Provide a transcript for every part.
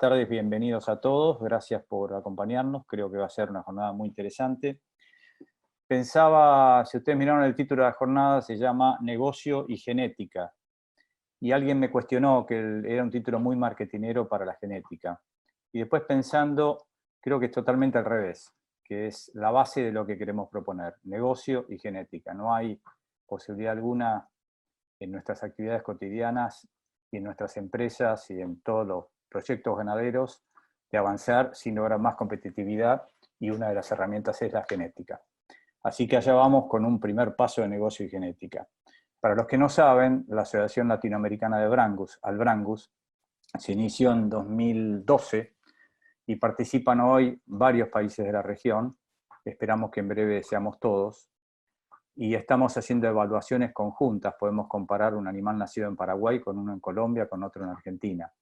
tardes, bienvenidos a todos, gracias por acompañarnos, creo que va a ser una jornada muy interesante. Pensaba, si ustedes miraron el título de la jornada, se llama Negocio y Genética, y alguien me cuestionó que era un título muy marketinero para la genética. Y después pensando, creo que es totalmente al revés, que es la base de lo que queremos proponer, negocio y genética. No hay posibilidad alguna en nuestras actividades cotidianas y en nuestras empresas y en todos los proyectos ganaderos de avanzar sin lograr más competitividad, y una de las herramientas es la genética. Así que allá vamos con un primer paso de negocio y genética. Para los que no saben, la Asociación Latinoamericana de Brangus, Albrangus, se inició en 2012 y participan hoy varios países de la región. Esperamos que en breve seamos todos. Y estamos haciendo evaluaciones conjuntas. Podemos comparar un animal nacido en Paraguay con uno en Colombia, con otro en Argentina.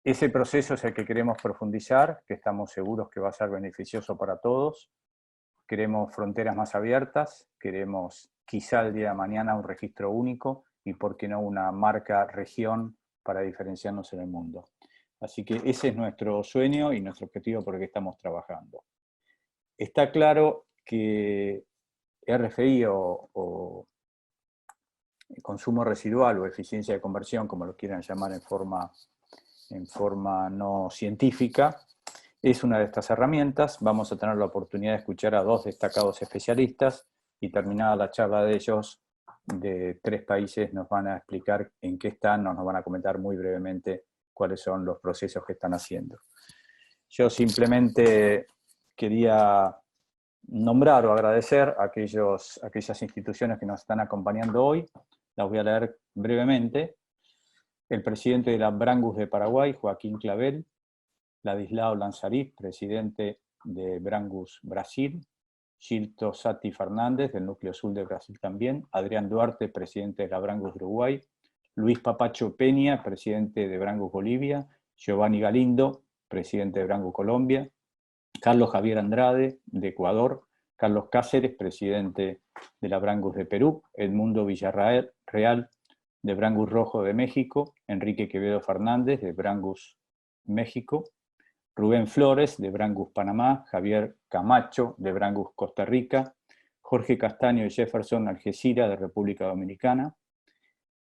Ese proceso es el que queremos profundizar, que estamos seguros que va a ser beneficioso para todos. Queremos fronteras más abiertas, queremos quizá el día de mañana un registro único y por qué no una marca región para diferenciarnos en el mundo. Así que ese es nuestro sueño y nuestro objetivo por el que estamos trabajando. Está claro que RFI o consumo residual o eficiencia de conversión, como lo quieran llamar en forma no científica, es una de estas herramientas. Vamos a tener la oportunidad de escuchar a dos destacados especialistas y terminada la charla de ellos, de 3 países, nos van a explicar en qué están, nos van a comentar muy brevemente cuáles son los procesos que están haciendo. Yo simplemente quería nombrar o agradecer a aquellas instituciones que nos están acompañando hoy. Las voy a leer brevemente. El presidente de la Brangus de Paraguay, Joaquín Clavel; Ladislao Lanzarit, presidente de Brangus Brasil; Gilto Sati Fernández, del Núcleo Sur de Brasil también; Adrián Duarte, presidente de la Brangus de Uruguay; Luis Papacho Peña, presidente de Brangus Bolivia; Giovanni Galindo, presidente de Brangus Colombia; Carlos Javier Andrade, de Ecuador; Carlos Cáceres, presidente de la Brangus de Perú; Edmundo Villarreal, de Brangus Rojo de México; Enrique Quevedo Fernández, de Brangus México; Rubén Flores, de Brangus Panamá; Javier Camacho, de Brangus Costa Rica; Jorge Castaño y Jefferson Algeciras, de República Dominicana;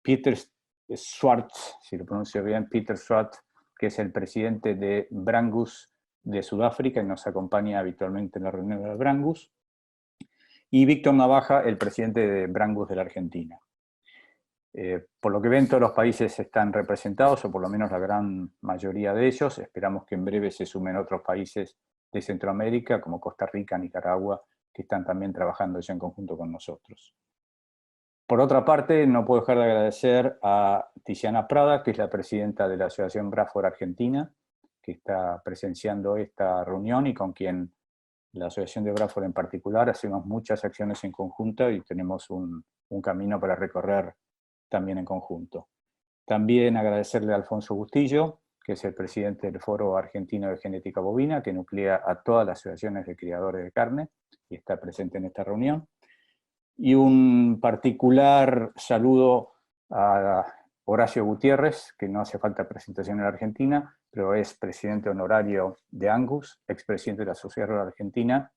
Peter Schwartz, si lo pronuncio bien, Peter Schwartz, que es el presidente de Brangus de Sudáfrica y nos acompaña habitualmente en la reunión de Brangus; y Víctor Navaja, el presidente de Brangus de la Argentina. Por lo que ven, todos los países están representados, o por lo menos la gran mayoría de ellos. Esperamos que en breve se sumen otros países de Centroamérica, como Costa Rica, Nicaragua, que están también trabajando ya en conjunto con nosotros. Por otra parte, no puedo dejar de agradecer a Tiziana Prada, que es la presidenta de la Asociación Braford Argentina, que está presenciando esta reunión y con quien la Asociación de Braford en particular hacemos muchas acciones en conjunto y tenemos un camino para recorrer también en conjunto. También agradecerle a Alfonso Bustillo, que es el presidente del Foro Argentino de Genética Bovina, que nuclea a todas las asociaciones de criadores de carne y está presente en esta reunión. Y un particular saludo a Horacio Gutiérrez, que no hace falta presentación en la Argentina, pero es presidente honorario de Angus, expresidente de la Sociedad Rural Argentina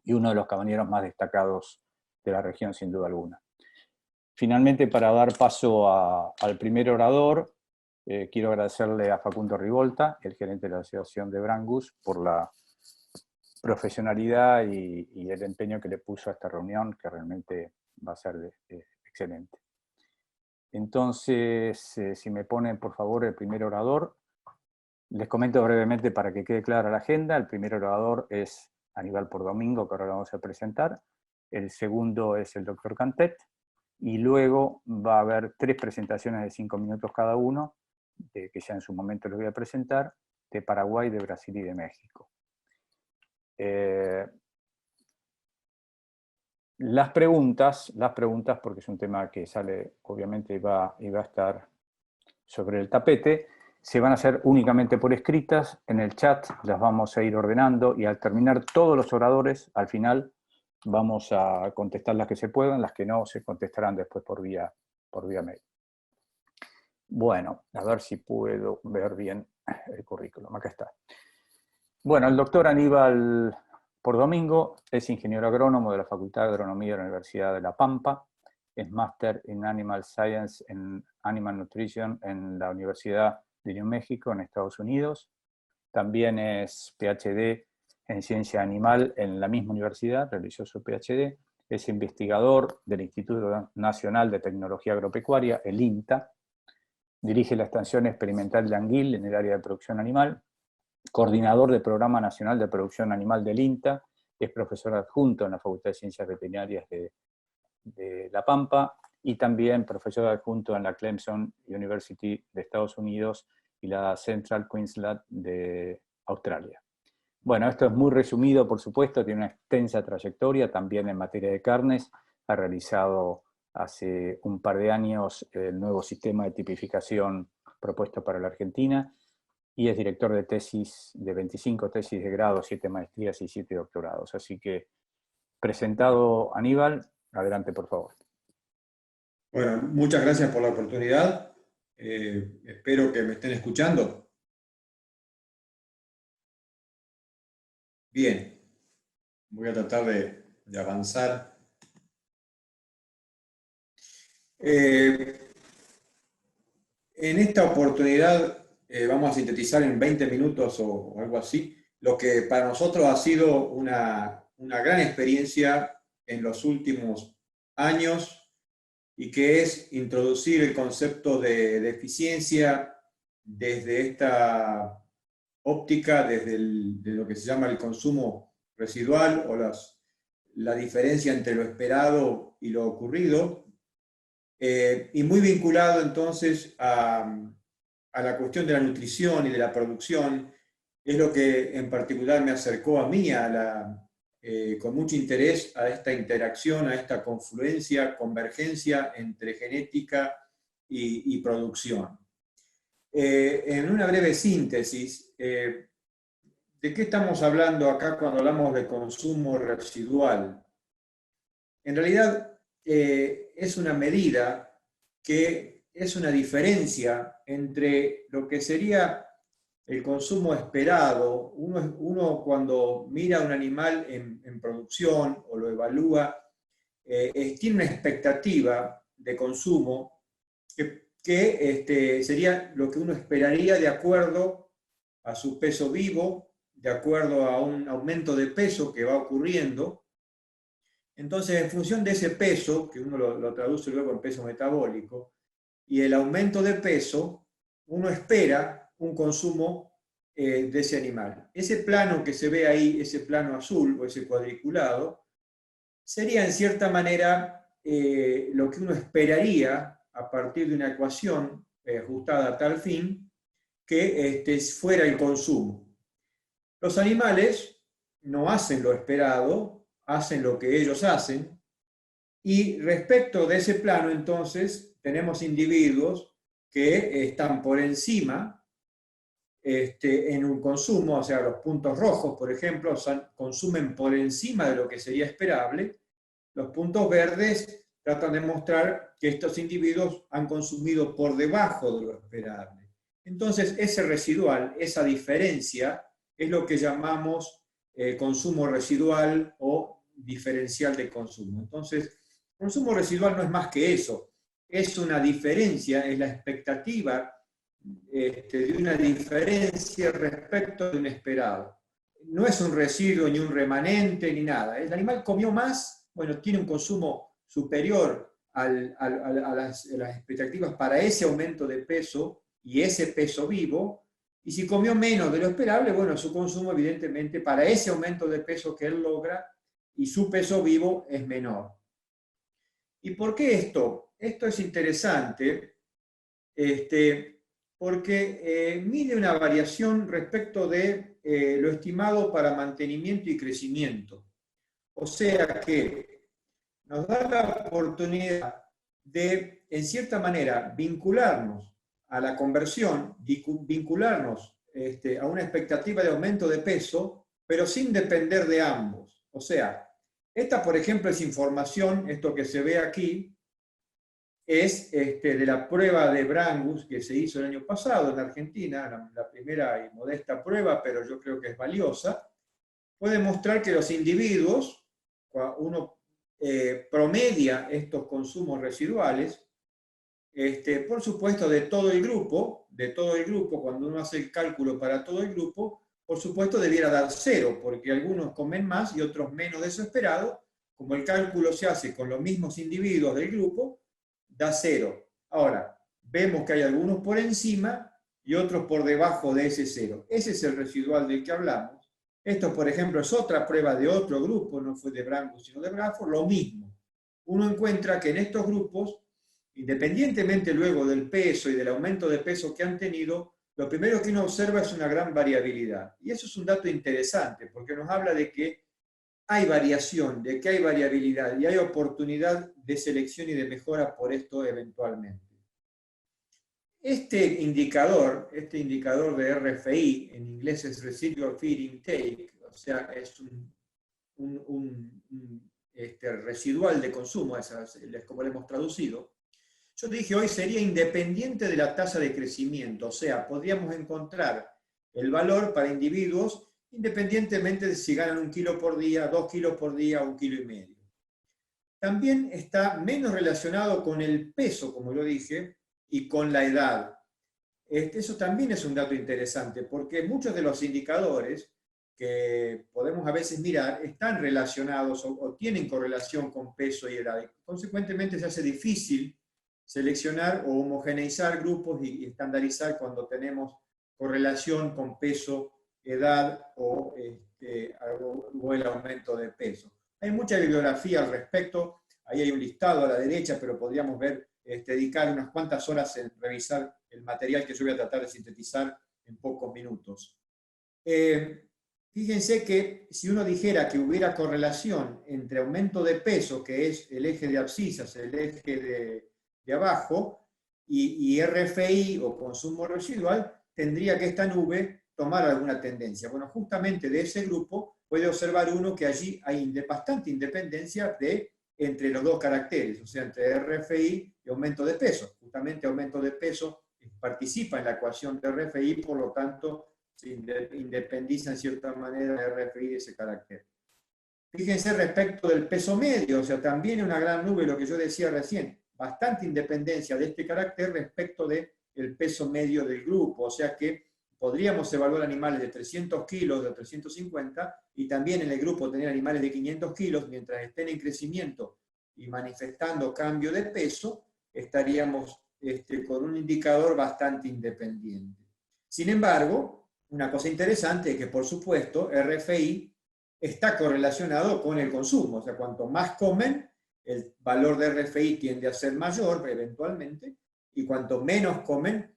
y uno de los caballeros más destacados de la región, sin duda alguna. Finalmente, para dar paso al primer orador, quiero agradecerle a Facundo Rivolta, el gerente de la Asociación de Brangus, por la profesionalidad y el empeño que le puso a esta reunión, que realmente va a ser excelente. Entonces, si me ponen por favor el primer orador, les comento brevemente para que quede clara la agenda. El primer orador es Aníbal Pordomingo, que ahora lo vamos a presentar. El segundo es el doctor Cantet. Y luego va a haber 3 presentaciones de 5 minutos cada uno, que ya en su momento les voy a presentar, de Paraguay, de Brasil y de México. Las preguntas, porque es un tema que sale, obviamente, y va a estar sobre el tapete, se van a hacer únicamente por escritas. En el chat las vamos a ir ordenando y al terminar todos los oradores, al final, vamos a contestar las que se puedan, las que no se contestarán después por vía mail. Bueno, a ver si puedo ver bien el currículum, acá está. Bueno, el doctor Aníbal Pordomingo es ingeniero agrónomo de la Facultad de Agronomía de la Universidad de La Pampa, es máster en Animal Science en Animal Nutrition en la Universidad de New Mexico en Estados Unidos, también es PhD en Ciencia Animal en la misma universidad, realizó su PhD, es investigador del Instituto Nacional de Tecnología Agropecuaria, el INTA, dirige la Estación Experimental de Anguil en el área de producción animal, coordinador del Programa Nacional de Producción Animal del INTA, es profesor adjunto en la Facultad de Ciencias Veterinarias de La Pampa y también profesor adjunto en la Clemson University de Estados Unidos y la Central Queensland de Australia. Bueno, esto es muy resumido, por supuesto, tiene una extensa trayectoria también en materia de carnes, ha realizado hace un par de años el nuevo sistema de tipificación propuesto para la Argentina y es director de tesis, de 25 tesis de grado, 7 maestrías y 7 doctorados. Así que, presentado Aníbal, adelante por favor. Bueno, muchas gracias por la oportunidad. Espero que me estén escuchando. Bien, voy a tratar de avanzar. En esta oportunidad vamos a sintetizar en 20 minutos o algo así, lo que para nosotros ha sido una gran experiencia en los últimos años y que es introducir el concepto de eficiencia desde esta óptica, de lo que se llama el consumo residual o la diferencia entre lo esperado y lo ocurrido, y muy vinculado entonces a la cuestión de la nutrición y de la producción, es lo que en particular me acercó a mí con mucho interés a esta interacción, a esta confluencia, convergencia entre genética y producción. En una breve síntesis, ¿de qué estamos hablando acá cuando hablamos de consumo residual? En realidad es una medida que es una diferencia entre lo que sería el consumo esperado. Uno cuando mira a un animal en producción o lo evalúa, tiene una expectativa de consumo que sería lo que uno esperaría de acuerdo a su peso vivo, de acuerdo a un aumento de peso que va ocurriendo. Entonces, en función de ese peso, que uno lo traduce luego en peso metabólico, y el aumento de peso, uno espera un consumo de ese animal. Ese plano que se ve ahí, ese plano azul o ese cuadriculado, sería en cierta manera lo que uno esperaría a partir de una ecuación ajustada a tal fin que fuera el consumo. Los animales no hacen lo esperado, hacen lo que ellos hacen, y respecto de ese plano entonces tenemos individuos que están por encima en un consumo, o sea, los puntos rojos, por ejemplo, consumen por encima de lo que sería esperable. Los puntos verdes tratan de mostrar que estos individuos han consumido por debajo de lo esperable. Entonces, ese residual, esa diferencia, es lo que llamamos consumo residual o diferencial de consumo. Entonces, consumo residual no es más que eso, es una diferencia, es la expectativa de una diferencia respecto de un esperado. No es un residuo, ni un remanente, ni nada. El animal comió más, bueno, tiene un consumo superior a las expectativas para ese aumento de peso y ese peso vivo, y si comió menos de lo esperable, bueno, su consumo evidentemente para ese aumento de peso que él logra y su peso vivo es menor. ¿Y por qué esto? Esto es interesante, porque mide una variación respecto de lo estimado para mantenimiento y crecimiento. O sea que nos da la oportunidad de, en cierta manera, vincularnos a la conversión, vincularnos a una expectativa de aumento de peso, pero sin depender de ambos. O sea, esta, por ejemplo, es información, esto que se ve aquí, es de la prueba de Brangus que se hizo el año pasado en Argentina, la primera y modesta prueba, pero yo creo que es valiosa. Puede mostrar que los individuos, cuando uno promedia estos consumos residuales, por supuesto de todo el grupo, cuando uno hace el cálculo para todo el grupo, por supuesto debiera dar 0, porque algunos comen más y otros menos de eso esperado. Como el cálculo se hace con los mismos individuos del grupo, da 0. Ahora, vemos que hay algunos por encima y otros por debajo de ese 0. Ese es el residual del que hablamos. Esto, por ejemplo, es otra prueba de otro grupo, no fue de Brangus, sino de Bradford, lo mismo. Uno encuentra que en estos grupos, independientemente luego del peso y del aumento de peso que han tenido, lo primero que uno observa es una gran variabilidad. Y eso es un dato interesante, porque nos habla de que hay variación, de que hay variabilidad y hay oportunidad de selección y de mejora por esto eventualmente. Este indicador de RFI, en inglés es Residual Feed Intake, o sea, es un residual de consumo, es como lo hemos traducido. Yo dije hoy sería independiente de la tasa de crecimiento, o sea, podríamos encontrar el valor para individuos independientemente de si ganan 1 kilo por día, 2 kilos por día o 1,5 kilos. También está menos relacionado con el peso, como lo dije, y con la edad. Eso también es un dato interesante, porque muchos de los indicadores que podemos a veces mirar están relacionados o tienen correlación con peso y edad. Consecuentemente se hace difícil seleccionar o homogeneizar grupos y estandarizar cuando tenemos correlación con peso, edad o el aumento de peso. Hay mucha bibliografía al respecto, ahí hay un listado a la derecha, pero podríamos dedicar unas cuantas horas en revisar el material que yo voy a tratar de sintetizar en pocos minutos. Fíjense que si uno dijera que hubiera correlación entre aumento de peso, que es el eje de abscisas, el eje de abajo, y RFI o consumo residual, tendría que esta nube tomar alguna tendencia. Bueno, justamente de ese grupo puede observar uno que allí hay bastante independencia entre los dos caracteres, o sea, entre RFI y aumento de peso. Justamente aumento de peso participa en la ecuación de RFI, por lo tanto, se independiza en cierta manera de RFI de ese carácter. Fíjense respecto del peso medio, o sea, también una gran nube, lo que yo decía recién, bastante independencia de este carácter respecto del peso medio del grupo, o sea que podríamos evaluar animales de 300 kilos, de 350, y también en el grupo tener animales de 500 kilos, mientras estén en crecimiento y manifestando cambio de peso, estaríamos con un indicador bastante independiente. Sin embargo, una cosa interesante es que, por supuesto, RFI está correlacionado con el consumo, o sea, cuanto más comen, el valor de RFI tiende a ser mayor eventualmente, y cuanto menos comen,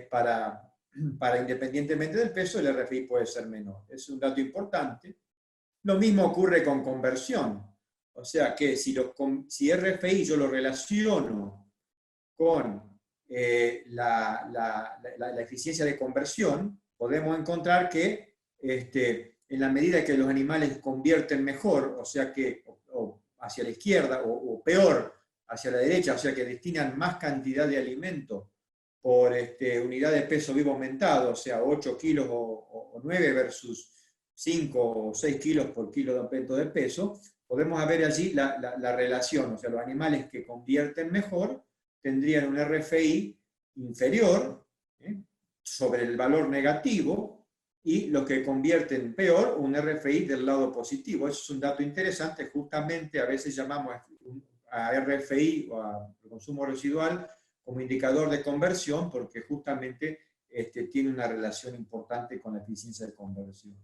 para independientemente del peso, el RFI puede ser menor. Es un dato importante. Lo mismo ocurre con conversión. O sea que si RFI yo lo relaciono con la eficiencia de conversión, podemos encontrar que en la medida que los animales convierten mejor, o sea que o hacia la izquierda, o peor, hacia la derecha, o sea que destinan más cantidad de alimento por unidad de peso vivo aumentado, o sea, 8 kilos o 9 versus 5 o 6 kilos por kilo de aumento de peso, podemos ver allí la relación, o sea, los animales que convierten mejor tendrían un RFI inferior sobre el valor negativo, y los que convierten peor, un RFI del lado positivo. Eso es un dato interesante, justamente a veces llamamos a RFI o a consumo residual como indicador de conversión, porque justamente tiene una relación importante con la eficiencia de conversión.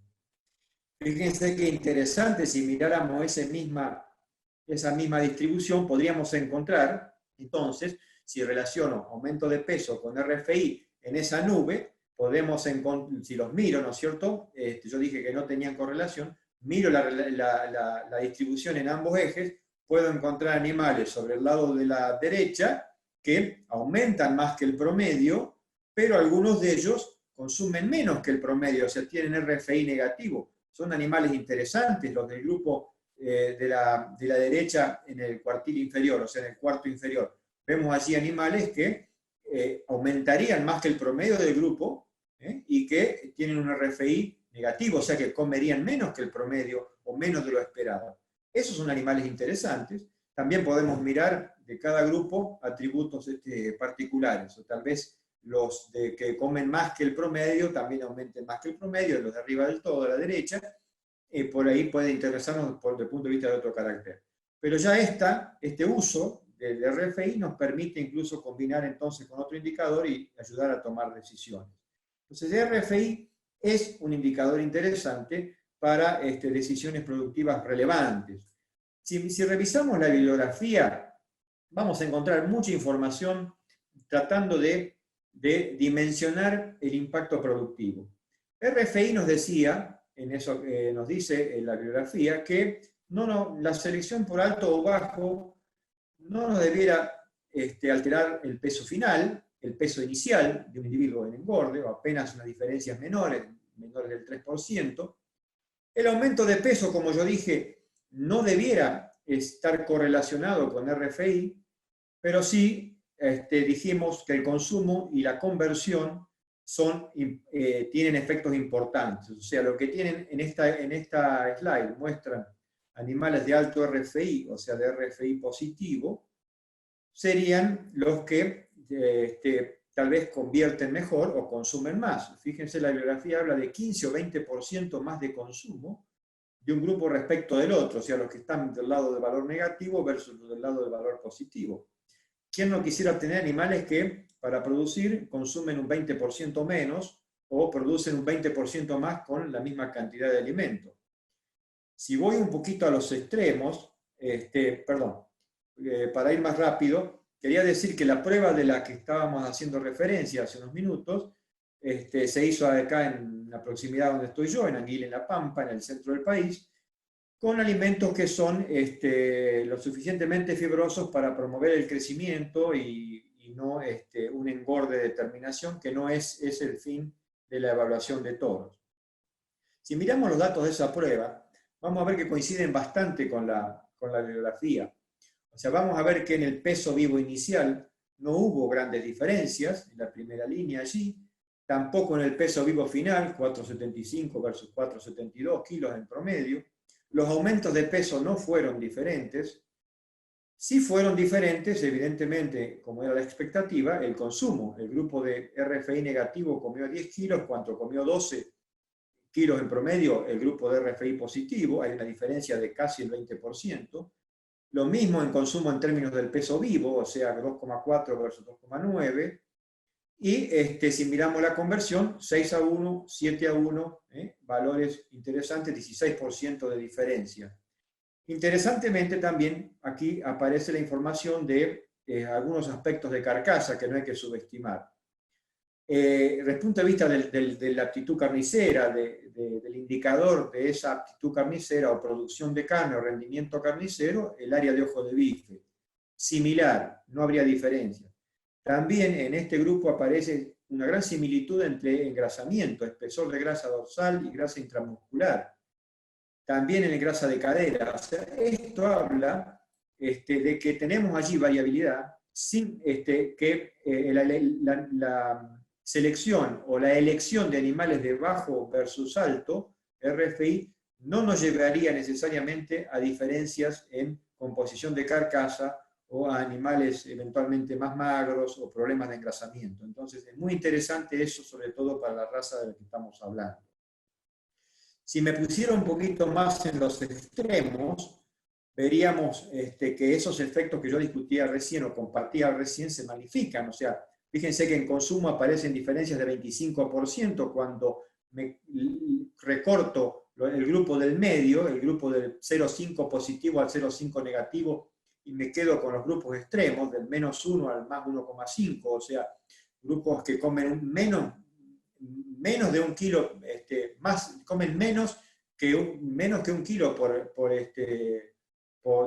Fíjense qué interesante, si miráramos esa misma distribución, podríamos encontrar, entonces, si relaciono aumento de peso con RFI en esa nube, podemos encontrar, si los miro, ¿no es cierto? Yo dije que no tenían correlación, miro la distribución en ambos ejes, puedo encontrar animales sobre el lado de la derecha que aumentan más que el promedio, pero algunos de ellos consumen menos que el promedio, o sea, tienen RFI negativo. Son animales interesantes los del grupo de la derecha en el cuartil inferior, o sea, en el cuarto inferior. vemos allí animales que aumentarían más que el promedio del grupo y que tienen un RFI negativo, o sea que comerían menos que el promedio o menos de lo esperado. Esos son animales interesantes. También podemos mirar de cada grupo atributos particulares, o tal vez los que comen más que el promedio también aumenten más que el promedio, los de arriba del todo, a la derecha, por ahí puede interesarnos desde el punto de vista de otro carácter. Pero ya este uso del RFI nos permite incluso combinar entonces con otro indicador y ayudar a tomar decisiones. Entonces el RFI es un indicador interesante para decisiones productivas relevantes. Si revisamos la bibliografía, vamos a encontrar mucha información tratando de dimensionar el impacto productivo. RFI nos decía, nos dice en la bibliografía, que la selección por alto o bajo no nos debiera alterar el peso final, el peso inicial de un individuo en engorde, o apenas unas diferencias menores del 3%. El aumento de peso, como yo dije, no debiera estar correlacionado con RFI, pero sí dijimos que el consumo y la conversión tienen efectos importantes. O sea, lo que tienen en esta slide muestran animales de alto RFI, o sea, de RFI positivo, serían los que tal vez convierten mejor o consumen más. Fíjense, la bibliografía habla de 15 o 20% más de consumo de un grupo respecto del otro, o sea, los que están del lado del valor negativo versus los del lado del valor positivo. ¿Quién no quisiera tener animales que para producir consumen un 20% menos o producen un 20% más con la misma cantidad de alimento? Si voy un poquito a los extremos, para ir más rápido, quería decir que la prueba de la que estábamos haciendo referencia hace unos minutos se hizo acá en la proximidad donde estoy yo, en Anguila, en La Pampa, en el centro del país, con alimentos que son lo suficientemente fibrosos para promover el crecimiento y no un engorde de terminación, que no es el fin de la evaluación de toros. Si miramos los datos de esa prueba, vamos a ver que coinciden bastante con la bibliografía. O sea, vamos a ver que en el peso vivo inicial no hubo grandes diferencias, en la primera línea allí, tampoco en el peso vivo final, 4,75 versus 4,72 kilos en promedio. Los aumentos de peso no fueron diferentes. Sí fueron diferentes, evidentemente, como era la expectativa, el consumo. El grupo de RFI negativo comió 10 kilos, cuando comió 12 kilos en promedio, el grupo de RFI positivo, hay una diferencia de casi el 20%. Lo mismo en consumo en términos del peso vivo, o sea, 2,4 versus 2,9. Y si miramos la conversión, 6:1, 7:1, valores interesantes, 16% de diferencia. Interesantemente también aquí aparece la información de algunos aspectos de carcasa que no hay que subestimar. Desde el punto de vista de la aptitud carnicera, del indicador de esa aptitud carnicera o producción de carne o rendimiento carnicero, el área de ojo de bife. Similar, no habría diferencia. También en este grupo aparece una gran similitud entre engrasamiento, espesor de grasa dorsal y grasa intramuscular. También en grasa de cadera. O sea, esto habla de que tenemos allí variabilidad sin que la selección o la elección de animales de bajo versus alto, RFI, no nos llevaría necesariamente a diferencias en composición de carcasa o a animales eventualmente más magros o problemas de engrasamiento. Entonces es muy interesante eso, sobre todo para la raza de la que estamos hablando. Si me pusiera un poquito más en los extremos, veríamos que esos efectos que yo discutía recién o compartía recién se magnifican. O sea, fíjense que en consumo aparecen diferencias de 25% cuando me recorto el grupo del medio, el grupo del 0,5 positivo al 0,5 negativo, y me quedo con los grupos extremos, del -1 al más 1,5, o sea, grupos que comen menos de un kilo, comen menos que un kilo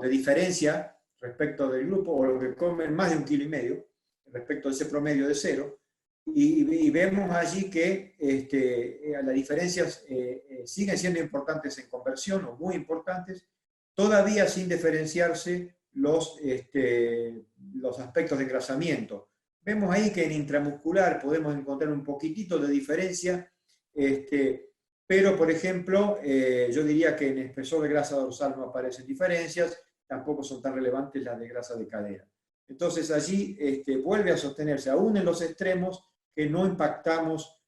de diferencia respecto del grupo, o los que comen más de 1,5 kilos respecto a ese promedio de 0, y vemos allí que las diferencias siguen siendo importantes en conversión, o muy importantes, todavía sin diferenciarse los aspectos de engrasamiento. Vemos ahí que en intramuscular podemos encontrar un poquitito de diferencia, pero por ejemplo, yo diría que en espesor de grasa dorsal no aparecen diferencias, tampoco son tan relevantes las de grasa de cadera. Entonces allí vuelve a sostenerse, aún en los extremos, que no impactamos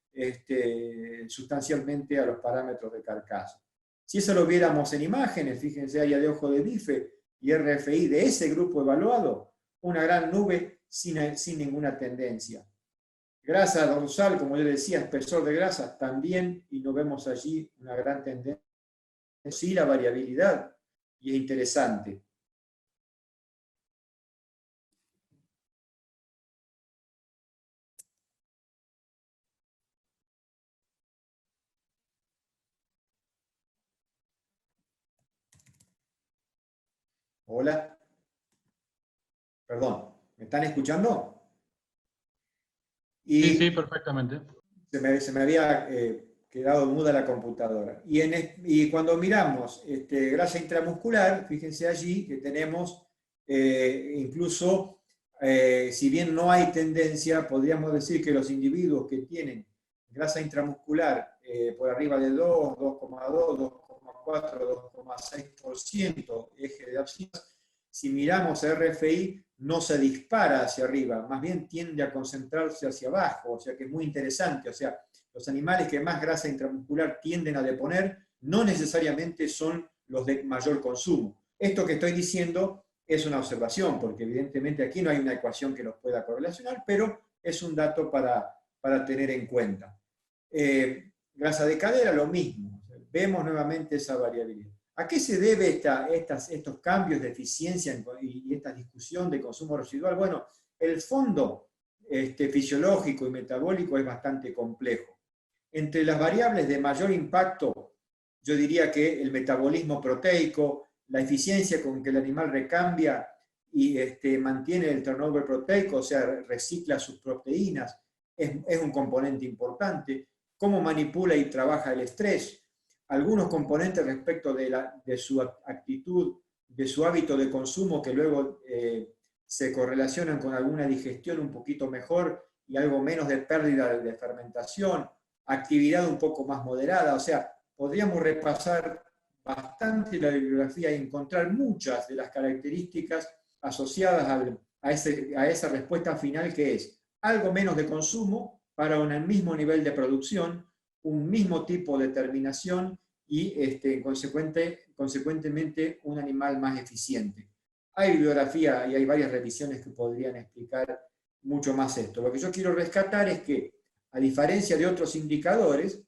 sustancialmente a los parámetros de carcasa. Si eso lo viéramos en imágenes, fíjense allá de ojo de bife y RFI de ese grupo evaluado, una gran nube sin ninguna tendencia. Grasa dorsal, como yo decía, espesor de grasa también, y no vemos allí una gran tendencia. Sí, la variabilidad, y es interesante. Hola. Perdón, ¿me están escuchando? Sí, sí, perfectamente. Se me había quedado muda la computadora. Y cuando miramos grasa intramuscular, fíjense allí que tenemos incluso, si bien no hay tendencia, podríamos decir que los individuos que tienen grasa intramuscular por arriba de 2, 2,2, 2,4, 2,6% eje de abscisas, si miramos RFI, no se dispara hacia arriba, más bien tiende a concentrarse hacia abajo, o sea que es muy interesante. O sea, los animales que más grasa intramuscular tienden a deponer no necesariamente son los de mayor consumo. Esto que estoy diciendo es una observación, porque evidentemente aquí no hay una ecuación que los pueda correlacionar, pero es un dato para tener en cuenta. Grasa de cadera, lo mismo. Vemos nuevamente esa variabilidad. ¿A qué se debe estos cambios de eficiencia y esta discusión de consumo residual? Bueno, el fondo fisiológico y metabólico es bastante complejo. Entre las variables de mayor impacto, yo diría que el metabolismo proteico, la eficiencia con que el animal recambia y mantiene el turnover proteico, o sea, recicla sus proteínas, es un componente importante. Cómo manipula y trabaja el estrés. Algunos componentes respecto de su actitud, de su hábito de consumo, que luego se correlacionan con alguna digestión un poquito mejor y algo menos de pérdida de fermentación, actividad un poco más moderada. O sea, podríamos repasar bastante la bibliografía y encontrar muchas de las características asociadas a esa respuesta final, que es algo menos de consumo para un mismo nivel de producción, un mismo tipo de terminación y consecuentemente un animal más eficiente. Hay bibliografía y hay varias revisiones que podrían explicar mucho más esto. Lo que yo quiero rescatar es que, a diferencia de otros indicadores,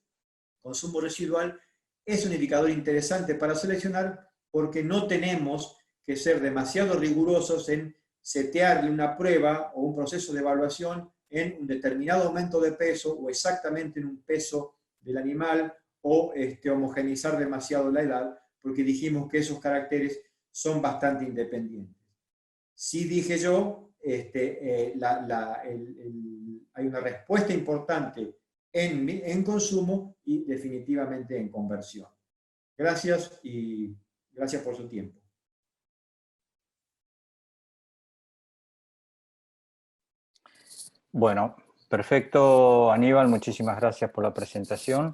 consumo residual es un indicador interesante para seleccionar, porque no tenemos que ser demasiado rigurosos en setearle una prueba o un proceso de evaluación en un determinado aumento de peso o exactamente en un peso del animal, o homogeneizar demasiado la edad, porque dijimos que esos caracteres son bastante independientes. Sí dije yo, hay una respuesta importante en consumo y definitivamente en conversión. Gracias, y gracias por su tiempo. Bueno, perfecto, Aníbal, muchísimas gracias por la presentación.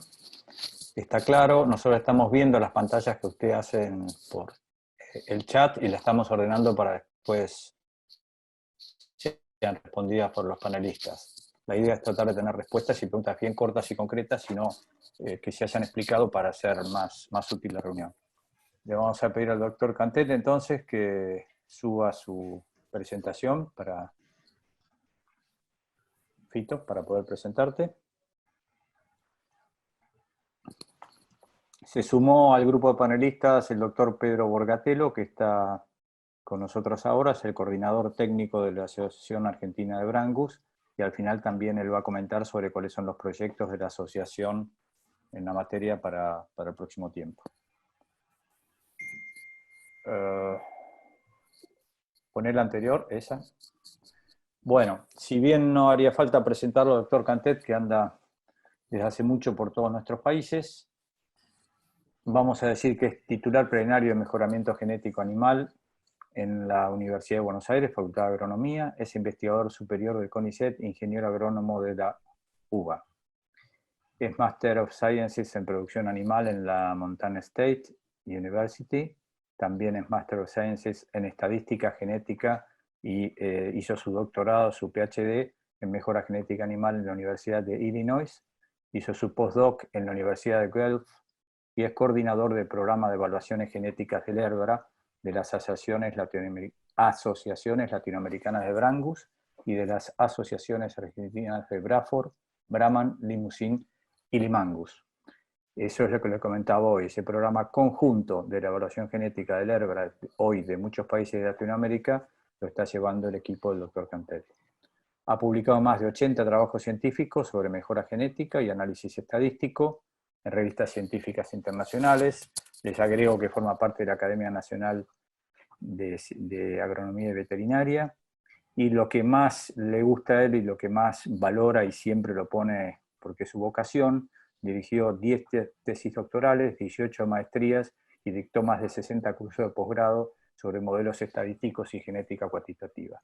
Está claro, nosotros estamos viendo las pantallas que ustedes hacen por el chat y las estamos ordenando para después sean respondidas por los panelistas. La idea es tratar de tener respuestas y preguntas bien cortas y concretas, sino que se hayan explicado para hacer más útil la reunión. Le vamos a pedir al doctor Cantet entonces que suba su presentación para Fito, para poder presentarte. Se sumó al grupo de panelistas el doctor Pedro Borgatelo, que está con nosotros ahora, es el coordinador técnico de la Asociación Argentina de Brangus, y al final también él va a comentar sobre cuáles son los proyectos de la asociación en la materia para el próximo tiempo. Poner la anterior, esa. Bueno, si bien no haría falta presentarlo al doctor Cantet, que anda desde hace mucho por todos nuestros países, vamos a decir que es titular plenario de mejoramiento genético animal en la Universidad de Buenos Aires, Facultad de Agronomía. Es investigador superior del CONICET, ingeniero agrónomo de la UBA. Es Master of Sciences en Producción Animal en la Montana State University. También es Master of Sciences en Estadística Genética y hizo su doctorado, su PhD en Mejora Genética Animal en la Universidad de Illinois. Hizo su postdoc en la Universidad de Guelph y es coordinador del programa de evaluaciones genéticas del ERBRA de las asociaciones latinoamericanas de Brangus y de las asociaciones argentinas de Braford, Brahman, Limousin y Limangus. Eso es lo que les comentaba hoy, ese programa conjunto de la evaluación genética del ERBRA, hoy de muchos países de Latinoamérica, lo está llevando el equipo del Dr. Cantelli. Ha publicado más de 80 trabajos científicos sobre mejora genética y análisis estadístico en revistas científicas internacionales. Les agrego que forma parte de la Academia Nacional de Agronomía y Veterinaria. Y lo que más le gusta a él y lo que más valora y siempre lo pone porque es su vocación, dirigió 10 tesis doctorales, 18 maestrías y dictó más de 60 cursos de posgrado sobre modelos estadísticos y genética cuantitativa.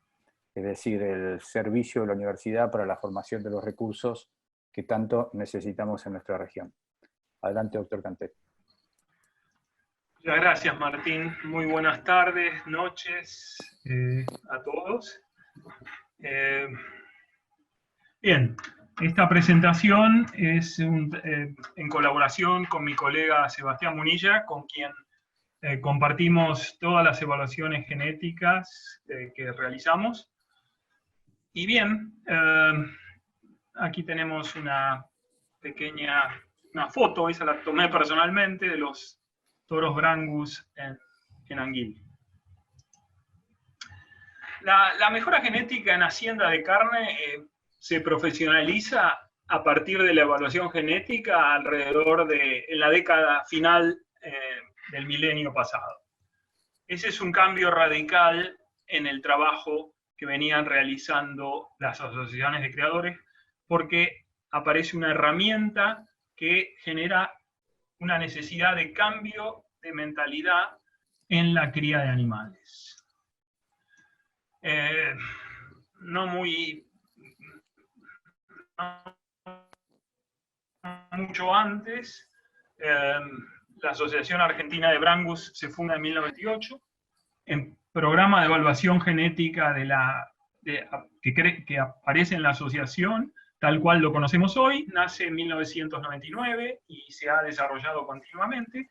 Es decir, el servicio de la universidad para la formación de los recursos que tanto necesitamos en nuestra región. Adelante, doctor Cantelli. Muchas gracias, Martín. Muy buenas tardes, noches a todos. Bien, esta presentación es en colaboración con mi colega Sebastián Munilla, con quien compartimos todas las evaluaciones genéticas que realizamos. Y bien, aquí tenemos una pequeña foto, esa la tomé personalmente, de los toros Brangus en Anguil. La mejora genética en hacienda de carne se profesionaliza a partir de la evaluación genética alrededor en la década final del milenio pasado. Ese es un cambio radical en el trabajo que venían realizando las asociaciones de criadores, porque aparece una herramienta que genera una necesidad de cambio de mentalidad en la cría de animales. No mucho antes, la Asociación Argentina de Brangus se funda en 1928, en programa de evaluación genética que aparece en la asociación, tal cual lo conocemos hoy, nace en 1999 y se ha desarrollado continuamente,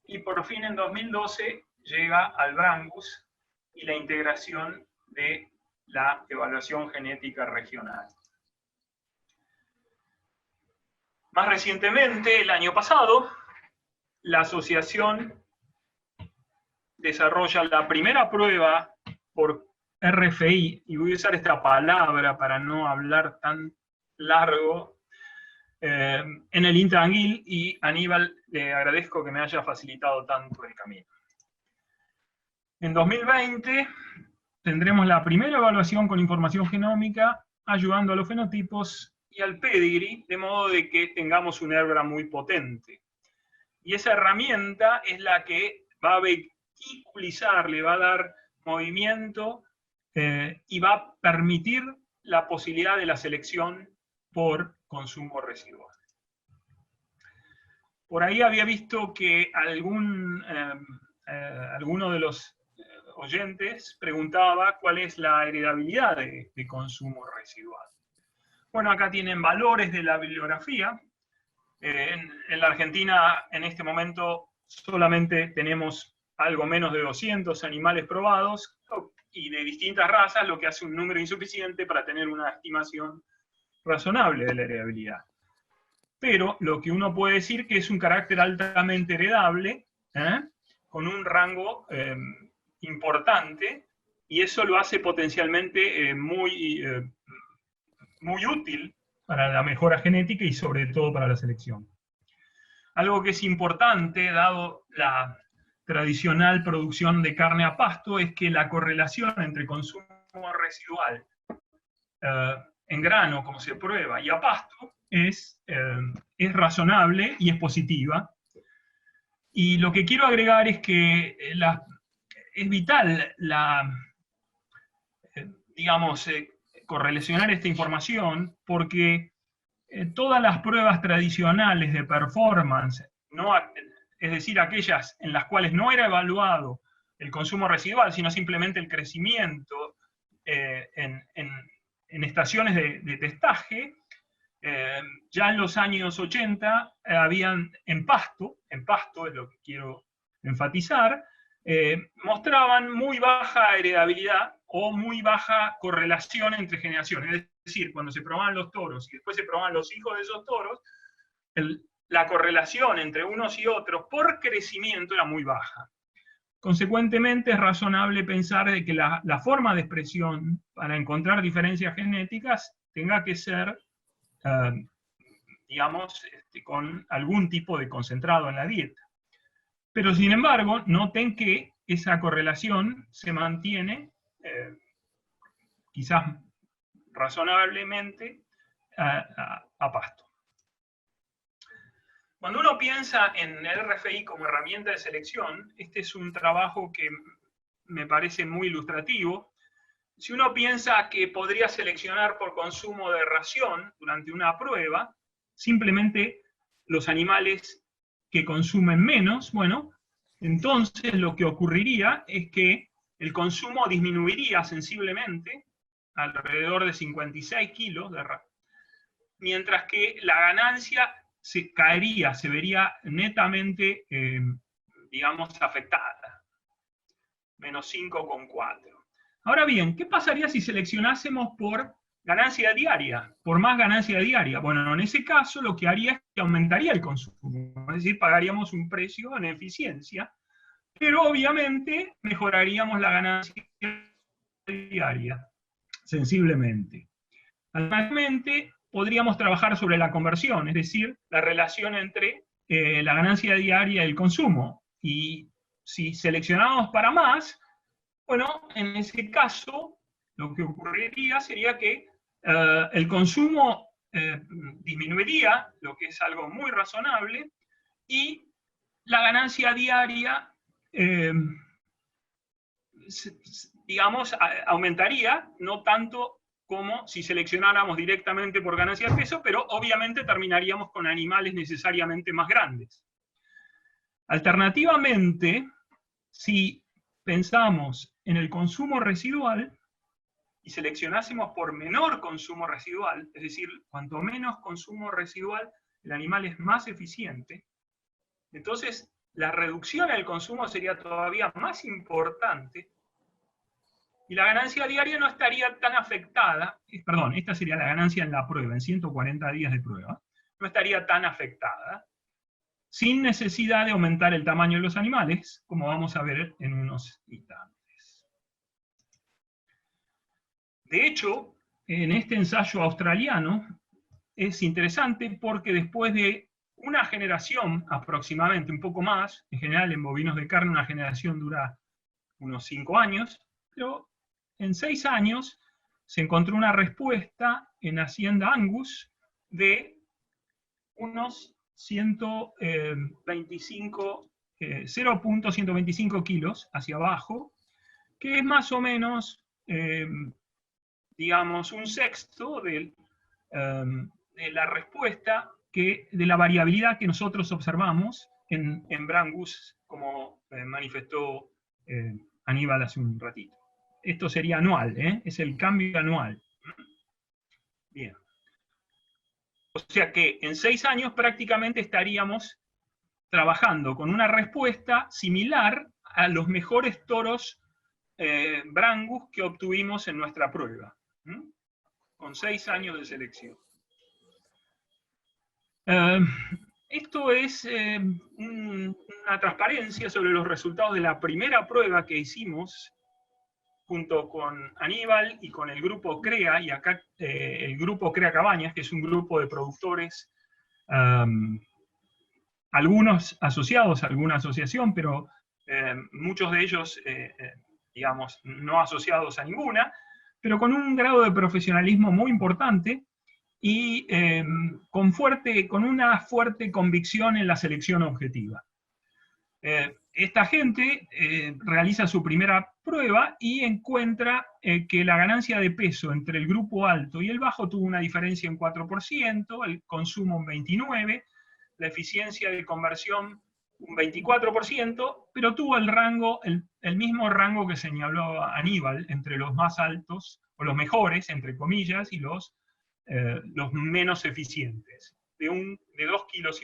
y por fin en 2012 llega al Brangus y la integración de la evaluación genética regional. Más recientemente, el año pasado, la asociación desarrolla la primera prueba por RFI, y voy a usar esta palabra para no hablar tan largo, en el INTA Anguil, y Aníbal, le agradezco que me haya facilitado tanto el camino. En 2020 tendremos la primera evaluación con información genómica, ayudando a los fenotipos y al pedigree, de modo de que tengamos un ERBRA muy potente. Y esa herramienta es la que va a vehiculizar, le va a dar movimiento y va a permitir la posibilidad de la selección por consumo residual. Por ahí había visto que alguno de los oyentes preguntaba cuál es la heredabilidad de consumo residual. Bueno, acá tienen valores de la bibliografía. En la Argentina, en este momento, solamente tenemos algo menos de 200 animales probados y de distintas razas, lo que hace un número insuficiente para tener una estimación razonable de la heredabilidad. Pero lo que uno puede decir que es un carácter altamente heredable, con un rango importante, y eso lo hace potencialmente muy útil para la mejora genética y sobre todo para la selección. Algo que es importante, dado la tradicional producción de carne a pasto, es que la correlación entre consumo residual en grano, como se prueba, y a pasto, es razonable y es positiva. Y lo que quiero agregar es que es vital correlacionar esta información, porque todas las pruebas tradicionales de performance, es decir, aquellas en las cuales no era evaluado el consumo residual, sino simplemente el crecimiento en estaciones de testaje, ya en los años 80 habían en pasto es lo que quiero enfatizar, mostraban muy baja heredabilidad o muy baja correlación entre generaciones. Es decir, cuando se probaban los toros y después se probaban los hijos de esos toros, la correlación entre unos y otros por crecimiento era muy baja. Consecuentemente, es razonable pensar de que la forma de expresión para encontrar diferencias genéticas tenga que ser, con algún tipo de concentrado en la dieta. Pero, sin embargo, noten que esa correlación se mantiene, quizás razonablemente, a pasto. Cuando uno piensa en el RFI como herramienta de selección, este es un trabajo que me parece muy ilustrativo. Si uno piensa que podría seleccionar por consumo de ración durante una prueba, simplemente los animales que consumen menos, bueno, entonces lo que ocurriría es que el consumo disminuiría sensiblemente, alrededor de 56 kilos de ración, mientras que la ganancia se vería netamente, afectada, menos 5,4. Ahora bien, ¿qué pasaría si seleccionásemos por ganancia diaria, por más ganancia diaria? Bueno, en ese caso lo que haría es que aumentaría el consumo, es decir, pagaríamos un precio en eficiencia, pero obviamente mejoraríamos la ganancia diaria, sensiblemente. Además, podríamos trabajar sobre la conversión, es decir, la relación entre la ganancia diaria y el consumo. Y si seleccionamos para más, bueno, en ese caso, lo que ocurriría sería que el consumo disminuiría, lo que es algo muy razonable, y la ganancia diaria, aumentaría, no tanto como si seleccionáramos directamente por ganancia de peso, pero obviamente terminaríamos con animales necesariamente más grandes. Alternativamente, si pensamos en el consumo residual y seleccionásemos por menor consumo residual, es decir, cuanto menos consumo residual, el animal es más eficiente, entonces la reducción del consumo sería todavía más importante, y la ganancia diaria no estaría tan afectada, perdón, esta sería la ganancia en la prueba, en 140 días de prueba, no estaría tan afectada, sin necesidad de aumentar el tamaño de los animales, como vamos a ver en unos instantes. De hecho, en este ensayo australiano es interesante porque después de una generación aproximadamente, un poco más, en general en bovinos de carne una generación dura unos 5 años, pero en 6 años se encontró una respuesta en Hacienda Angus de unos 0.125 kilos hacia abajo, que es más o menos, un sexto de la respuesta, de la variabilidad que nosotros observamos en Brangus, como manifestó Aníbal hace un ratito. Esto sería anual, es el cambio anual. Bien. O sea que en 6 años prácticamente estaríamos trabajando con una respuesta similar a los mejores toros Brangus que obtuvimos en nuestra prueba, con 6 años de selección. Esto es una transparencia sobre los resultados de la primera prueba que hicimos junto con Aníbal y con el grupo CREA, y acá el grupo CREA Cabañas, que es un grupo de productores, algunos asociados a alguna asociación, pero muchos de ellos, no asociados a ninguna, pero con un grado de profesionalismo muy importante y con una fuerte convicción en la selección objetiva. Esta gente realiza su primera prueba y encuentra que la ganancia de peso entre el grupo alto y el bajo tuvo una diferencia en 4%, el consumo un 29%, la eficiencia de conversión un 24%, pero tuvo el mismo rango que señaló Aníbal entre los más altos, o los mejores, entre comillas, y los menos eficientes, de 2,5 kilos.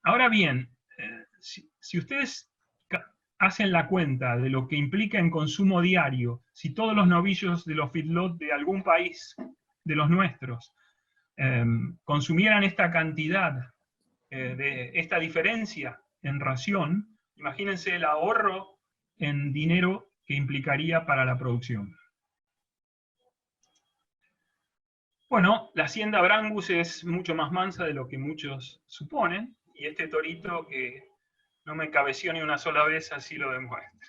Ahora bien, si ustedes hacen la cuenta de lo que implica en consumo diario, si todos los novillos de los feedlot de algún país de los nuestros consumieran esta cantidad, de esta diferencia en ración, imagínense el ahorro en dinero que implicaría para la producción. Bueno, la hacienda Brangus es mucho más mansa de lo que muchos suponen, y este torito que no me cabeció ni una sola vez así lo demuestra.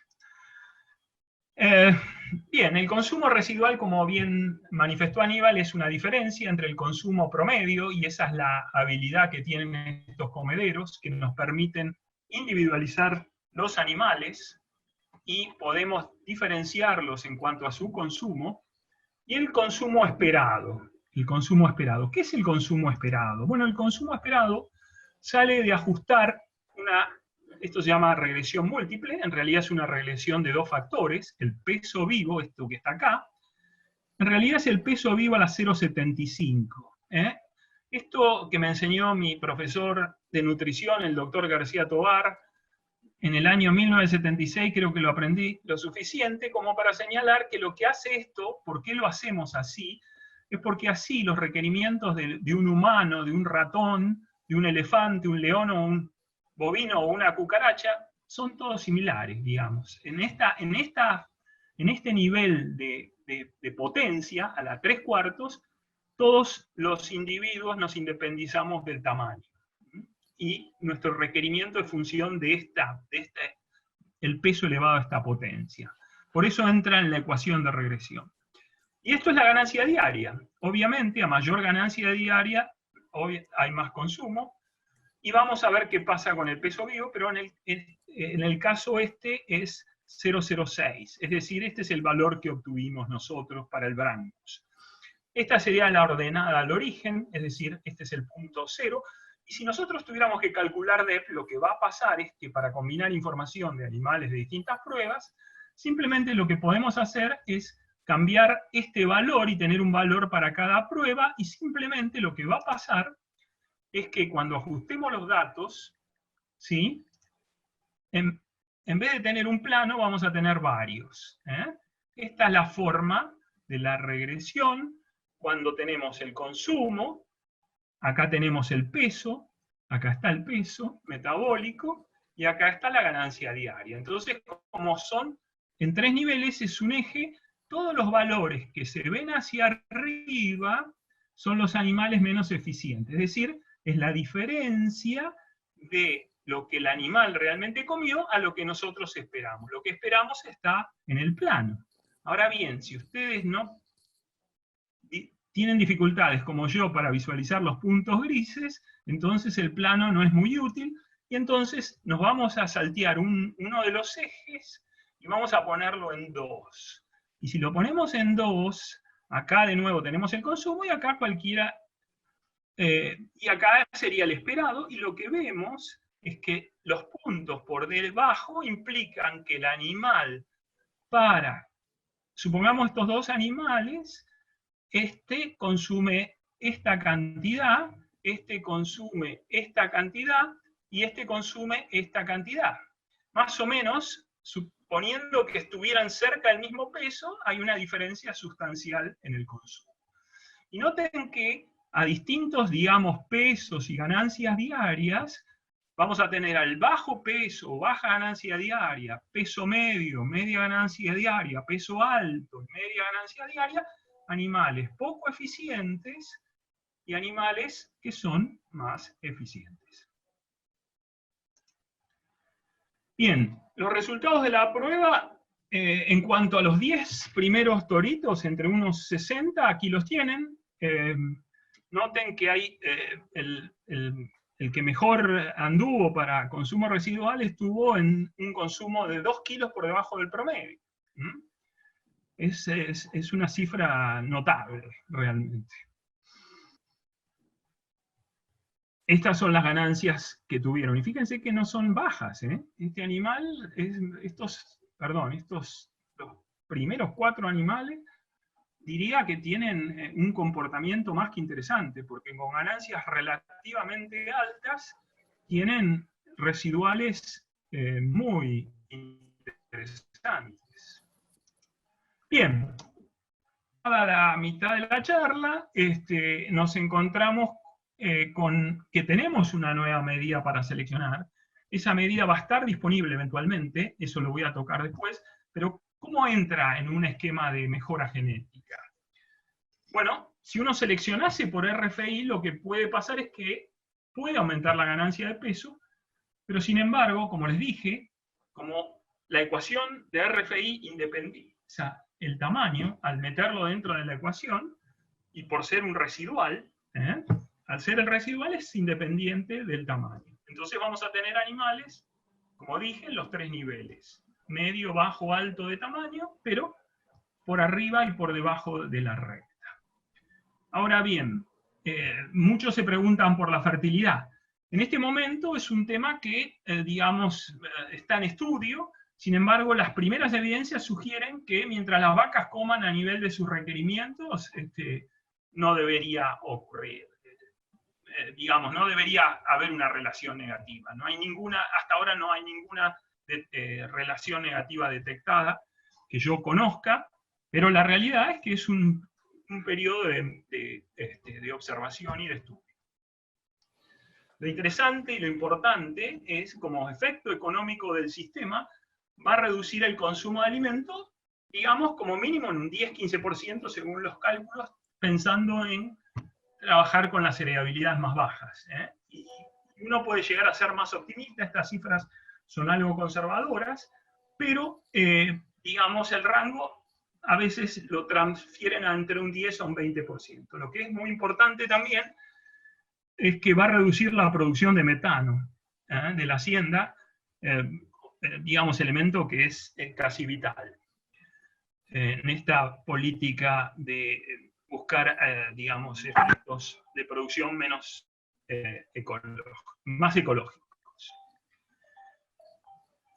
Bien, el consumo residual, como bien manifestó Aníbal, es una diferencia entre el consumo promedio, y esa es la habilidad que tienen estos comederos, que nos permiten individualizar los animales, y podemos diferenciarlos en cuanto a su consumo, y el consumo esperado. El consumo esperado. ¿Qué es el consumo esperado? Bueno, el consumo esperado sale de ajustar esto se llama regresión múltiple, en realidad es una regresión de 2 factores, el peso vivo, esto que está acá, en realidad es el peso vivo a la 0,75. Esto que me enseñó mi profesor de nutrición, el doctor García Tobar, en el año 1976, creo que lo aprendí lo suficiente como para señalar que lo que hace esto, ¿por qué lo hacemos así? Es porque así los requerimientos de un humano, de un ratón, de un elefante, un león o un bovino o una cucaracha, son todos similares, digamos. En este nivel de potencia, a la 3/4, todos los individuos nos independizamos del tamaño. Y nuestro requerimiento es función de el peso elevado a esta potencia. Por eso entra en la ecuación de regresión. Y esto es la ganancia diaria. Obviamente, a mayor ganancia diaria, hay más consumo, y vamos a ver qué pasa con el peso vivo, pero en el caso este es 0,06, es decir, este es el valor que obtuvimos nosotros para el Brangus. Esta sería la ordenada al origen, es decir, este es el punto 0, y si nosotros tuviéramos que calcular DEP, lo que va a pasar es que para combinar información de animales de distintas pruebas, simplemente lo que podemos hacer es cambiar este valor y tener un valor para cada prueba, y simplemente lo que va a pasar es que cuando ajustemos los datos, ¿sí? En vez de tener un plano, vamos a tener varios. Esta es la forma de la regresión cuando tenemos el consumo, acá tenemos el peso, acá está el peso metabólico, y acá está la ganancia diaria. Entonces, como son en 3 niveles, es un eje, todos los valores que se ven hacia arriba son los animales menos eficientes, es decir, es la diferencia de lo que el animal realmente comió a lo que nosotros esperamos. Lo que esperamos está en el plano. Ahora bien, si ustedes no tienen dificultades como yo para visualizar los puntos grises, entonces el plano no es muy útil, y entonces nos vamos a saltear uno de los ejes y vamos a ponerlo en 2. Y si lo ponemos en 2, acá de nuevo tenemos el consumo, y acá cualquiera, y acá sería el esperado, y lo que vemos es que los puntos por debajo implican que el animal, supongamos estos 2 animales, este consume esta cantidad, este consume esta cantidad, y este consume esta cantidad. Más o menos, suponiendo que estuvieran cerca del mismo peso, hay una diferencia sustancial en el consumo. Y noten que a distintos, digamos, pesos y ganancias diarias, vamos a tener al bajo peso, baja ganancia diaria, peso medio, media ganancia diaria, peso alto, media ganancia diaria, animales poco eficientes y animales que son más eficientes. Bien, los resultados de la prueba, en cuanto a los 10 primeros toritos, entre unos 60, aquí los tienen. Noten que hay el que mejor anduvo para consumo residual estuvo en un consumo de 2 kilos por debajo del promedio. Es una cifra notable, realmente. Estas son las ganancias que tuvieron. Y fíjense que no son bajas, ¿eh? Este animal, los primeros 4 animales, diría que tienen un comportamiento más que interesante, porque con ganancias relativamente altas, tienen residuales muy interesantes. Bien, a la mitad de la charla, nos encontramos con que tenemos una nueva medida para seleccionar. Esa medida va a estar disponible eventualmente, eso lo voy a tocar después, pero ¿cómo entra en un esquema de mejora genética? Bueno, si uno seleccionase por RFI, lo que puede pasar es que puede aumentar la ganancia de peso, pero sin embargo, como les dije, como la ecuación de RFI independiza el tamaño al meterlo dentro de la ecuación, y por ser un residual, al ser el residual es independiente del tamaño. Entonces vamos a tener animales, como dije, en los 3 niveles. Medio, bajo, alto de tamaño, pero por arriba y por debajo de la recta. Ahora bien, muchos se preguntan por la fertilidad. En este momento es un tema que, está en estudio. Sin embargo, las primeras evidencias sugieren que mientras las vacas coman a nivel de sus requerimientos, no debería ocurrir. No debería haber una relación negativa. No hay ninguna, hasta ahora no hay ninguna relación negativa detectada que yo conozca, pero la realidad es que es un periodo de observación y de estudio. Lo interesante y lo importante es, como efecto económico del sistema, va a reducir el consumo de alimentos, digamos, como mínimo en un 10-15% según los cálculos, pensando en trabajar con las heredabilidades más bajas. Y uno puede llegar a ser más optimista, estas cifras son algo conservadoras, pero, el rango a veces lo transfieren a entre un 10 a un 20%. Lo que es muy importante también es que va a reducir la producción de metano de la hacienda, elemento que es casi vital en esta política de buscar, efectos de producción más ecológicos.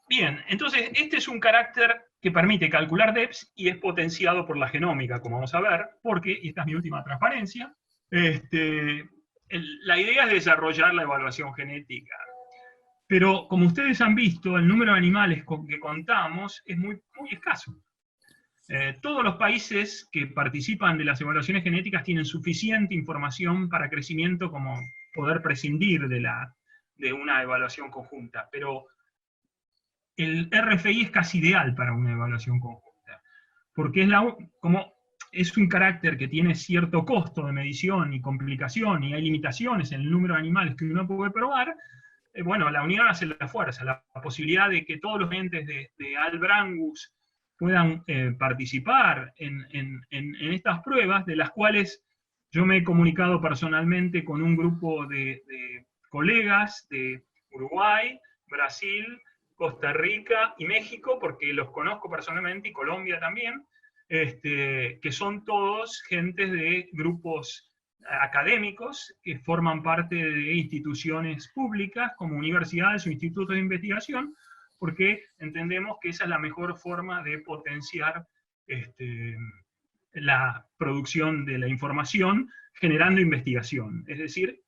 Bien, entonces este es un carácter que permite calcular DEPS y es potenciado por la genómica, como vamos a ver, porque, y esta es mi última transparencia, la idea es desarrollar la evaluación genética. Pero como ustedes han visto, el número de animales que contamos es muy, muy escaso. Todos los países que participan de las evaluaciones genéticas tienen suficiente información para crecimiento como poder prescindir de una evaluación conjunta, pero el RFI es casi ideal para una evaluación conjunta, porque como es un carácter que tiene cierto costo de medición y complicación, y hay limitaciones en el número de animales que uno puede probar, la unión hace la fuerza, la posibilidad de que todos los entes de Albrangus puedan participar en estas pruebas, de las cuales yo me he comunicado personalmente con un grupo de colegas de Uruguay, Brasil, Costa Rica y México, porque los conozco personalmente, y Colombia también, que son todos gentes de grupos académicos que forman parte de instituciones públicas como universidades o institutos de investigación, porque entendemos que esa es la mejor forma de potenciar la producción de la información generando investigación, es decir,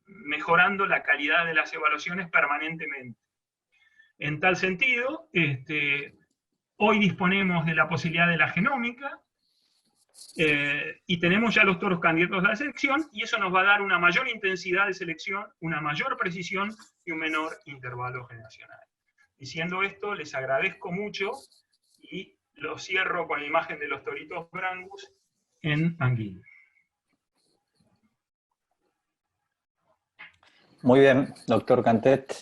mejorando la calidad de las evaluaciones permanentemente. En tal sentido, hoy disponemos de la posibilidad de la genómica, y tenemos ya los toros candidatos a la selección, y eso nos va a dar una mayor intensidad de selección, una mayor precisión y un menor intervalo generacional. Diciendo esto, les agradezco mucho, y lo cierro con la imagen de los toritos Brangus en Anguil. Muy bien, doctor Cantet.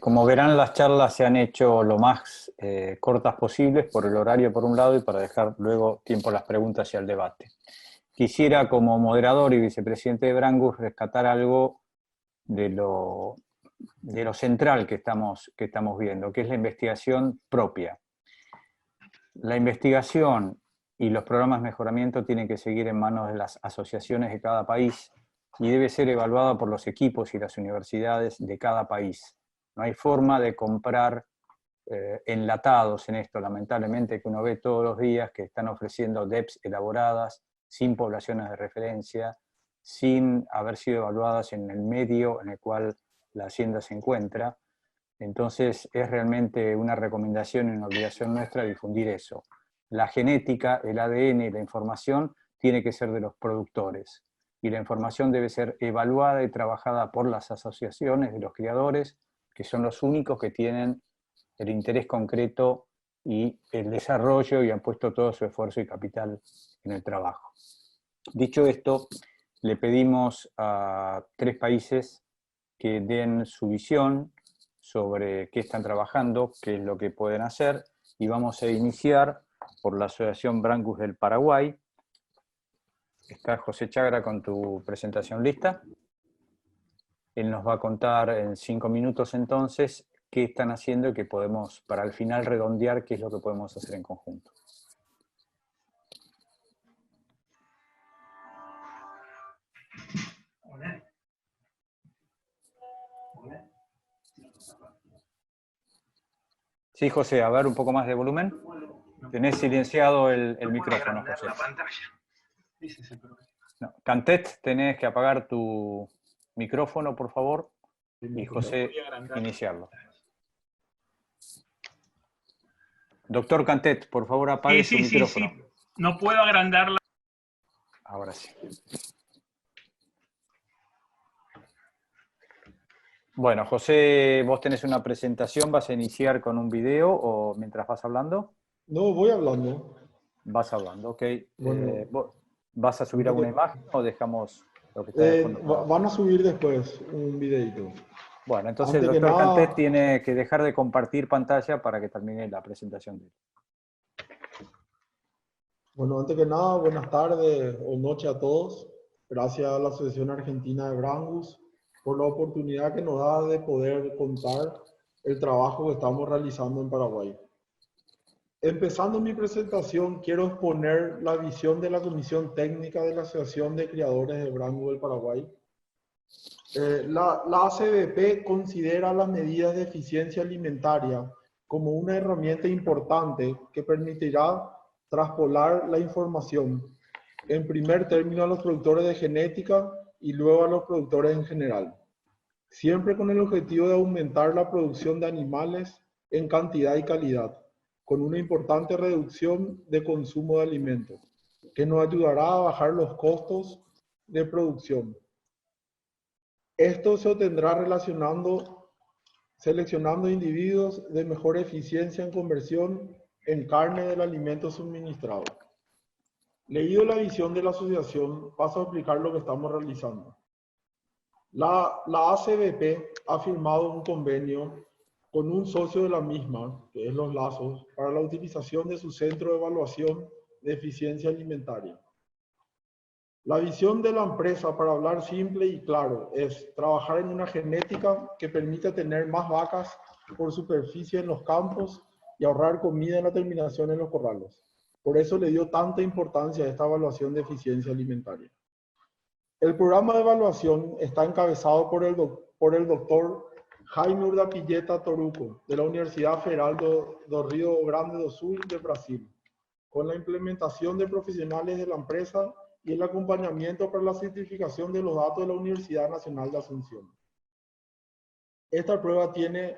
Como verán, las charlas se han hecho lo más cortas posibles por el horario por un lado y para dejar luego tiempo a las preguntas y al debate. quisiera como moderador y vicepresidente de Brangus rescatar algo de lo central que estamos viendo, que es la investigación propia. La investigación y los programas de mejoramiento tienen que seguir en manos de las asociaciones de cada país y debe ser evaluada por los equipos y las universidades de cada país. No hay forma de comprar enlatados en esto, lamentablemente, que uno ve todos los días que están ofreciendo DEPs elaboradas, sin poblaciones de referencia, sin haber sido evaluadas en el medio en el cual la hacienda se encuentra. Entonces es realmente una recomendación y una obligación nuestra difundir eso. La genética, el ADN y la información tiene que ser de los productores. Y la información debe ser evaluada y trabajada por las asociaciones de los criadores, que son los únicos que tienen el interés concreto y el desarrollo y han puesto todo su esfuerzo y capital en el trabajo. Dicho esto, le pedimos a 3 países que den su visión sobre qué están trabajando, qué es lo que pueden hacer, y vamos a iniciar por la Asociación Brangus del Paraguay. Está José Chagra con tu presentación lista. Él nos va a contar en 5 minutos entonces qué están haciendo y qué podemos, para al final redondear, qué es lo que podemos hacer en conjunto. Sí, José, a ver un poco más de volumen. Tenés silenciado el micrófono, José. La pantalla. No, Cantet, tenés que apagar tu micrófono, por favor, y José, iniciarlo. Doctor Cantet, por favor, apague su micrófono. Sí. No puedo agrandarla. Ahora sí. Bueno, José, vos tenés una presentación, ¿vas a iniciar con un video o mientras vas hablando? No, voy hablando. Vas hablando, ok. Bueno, ¿Vas a subir alguna imagen o dejamos lo que está de fondo? Van a subir después un videito. Bueno, entonces el doctor Cantet tiene que dejar de compartir pantalla para que termine la presentación de él. Bueno, antes que nada, buenas tardes o noches a todos. Gracias a la Asociación Argentina de Brangus por la oportunidad que nos da de poder contar el trabajo que estamos realizando en Paraguay. Empezando mi presentación, quiero exponer la visión de la Comisión Técnica de la Asociación de Criadores de Brangus del Paraguay. La ACBP considera las medidas de eficiencia alimentaria como una herramienta importante que permitirá traspolar la información, en primer término a los productores de genética y luego a los productores en general, siempre con el objetivo de aumentar la producción de animales en cantidad y calidad, con una importante reducción de consumo de alimentos, que nos ayudará a bajar los costos de producción. Esto se obtendrá seleccionando individuos de mejor eficiencia en conversión en carne del alimento suministrado. Leído la visión de la asociación, paso a explicar lo que estamos realizando. La ACBP ha firmado un convenio con un socio de la misma, que es Los Lazos, para la utilización de su centro de evaluación de eficiencia alimentaria. La visión de la empresa, para hablar simple y claro, es trabajar en una genética que permita tener más vacas por superficie en los campos y ahorrar comida en la terminación en los corrales. Por eso le dio tanta importancia a esta evaluación de eficiencia alimentaria. El programa de evaluación está encabezado por el doctor Jaime Urdapilleta Toruco, de la Universidad Federal do Rio Grande do Sul de Brasil, con la implementación de profesionales de la empresa y el acompañamiento para la certificación de los datos de la Universidad Nacional de Asunción. Esta prueba tiene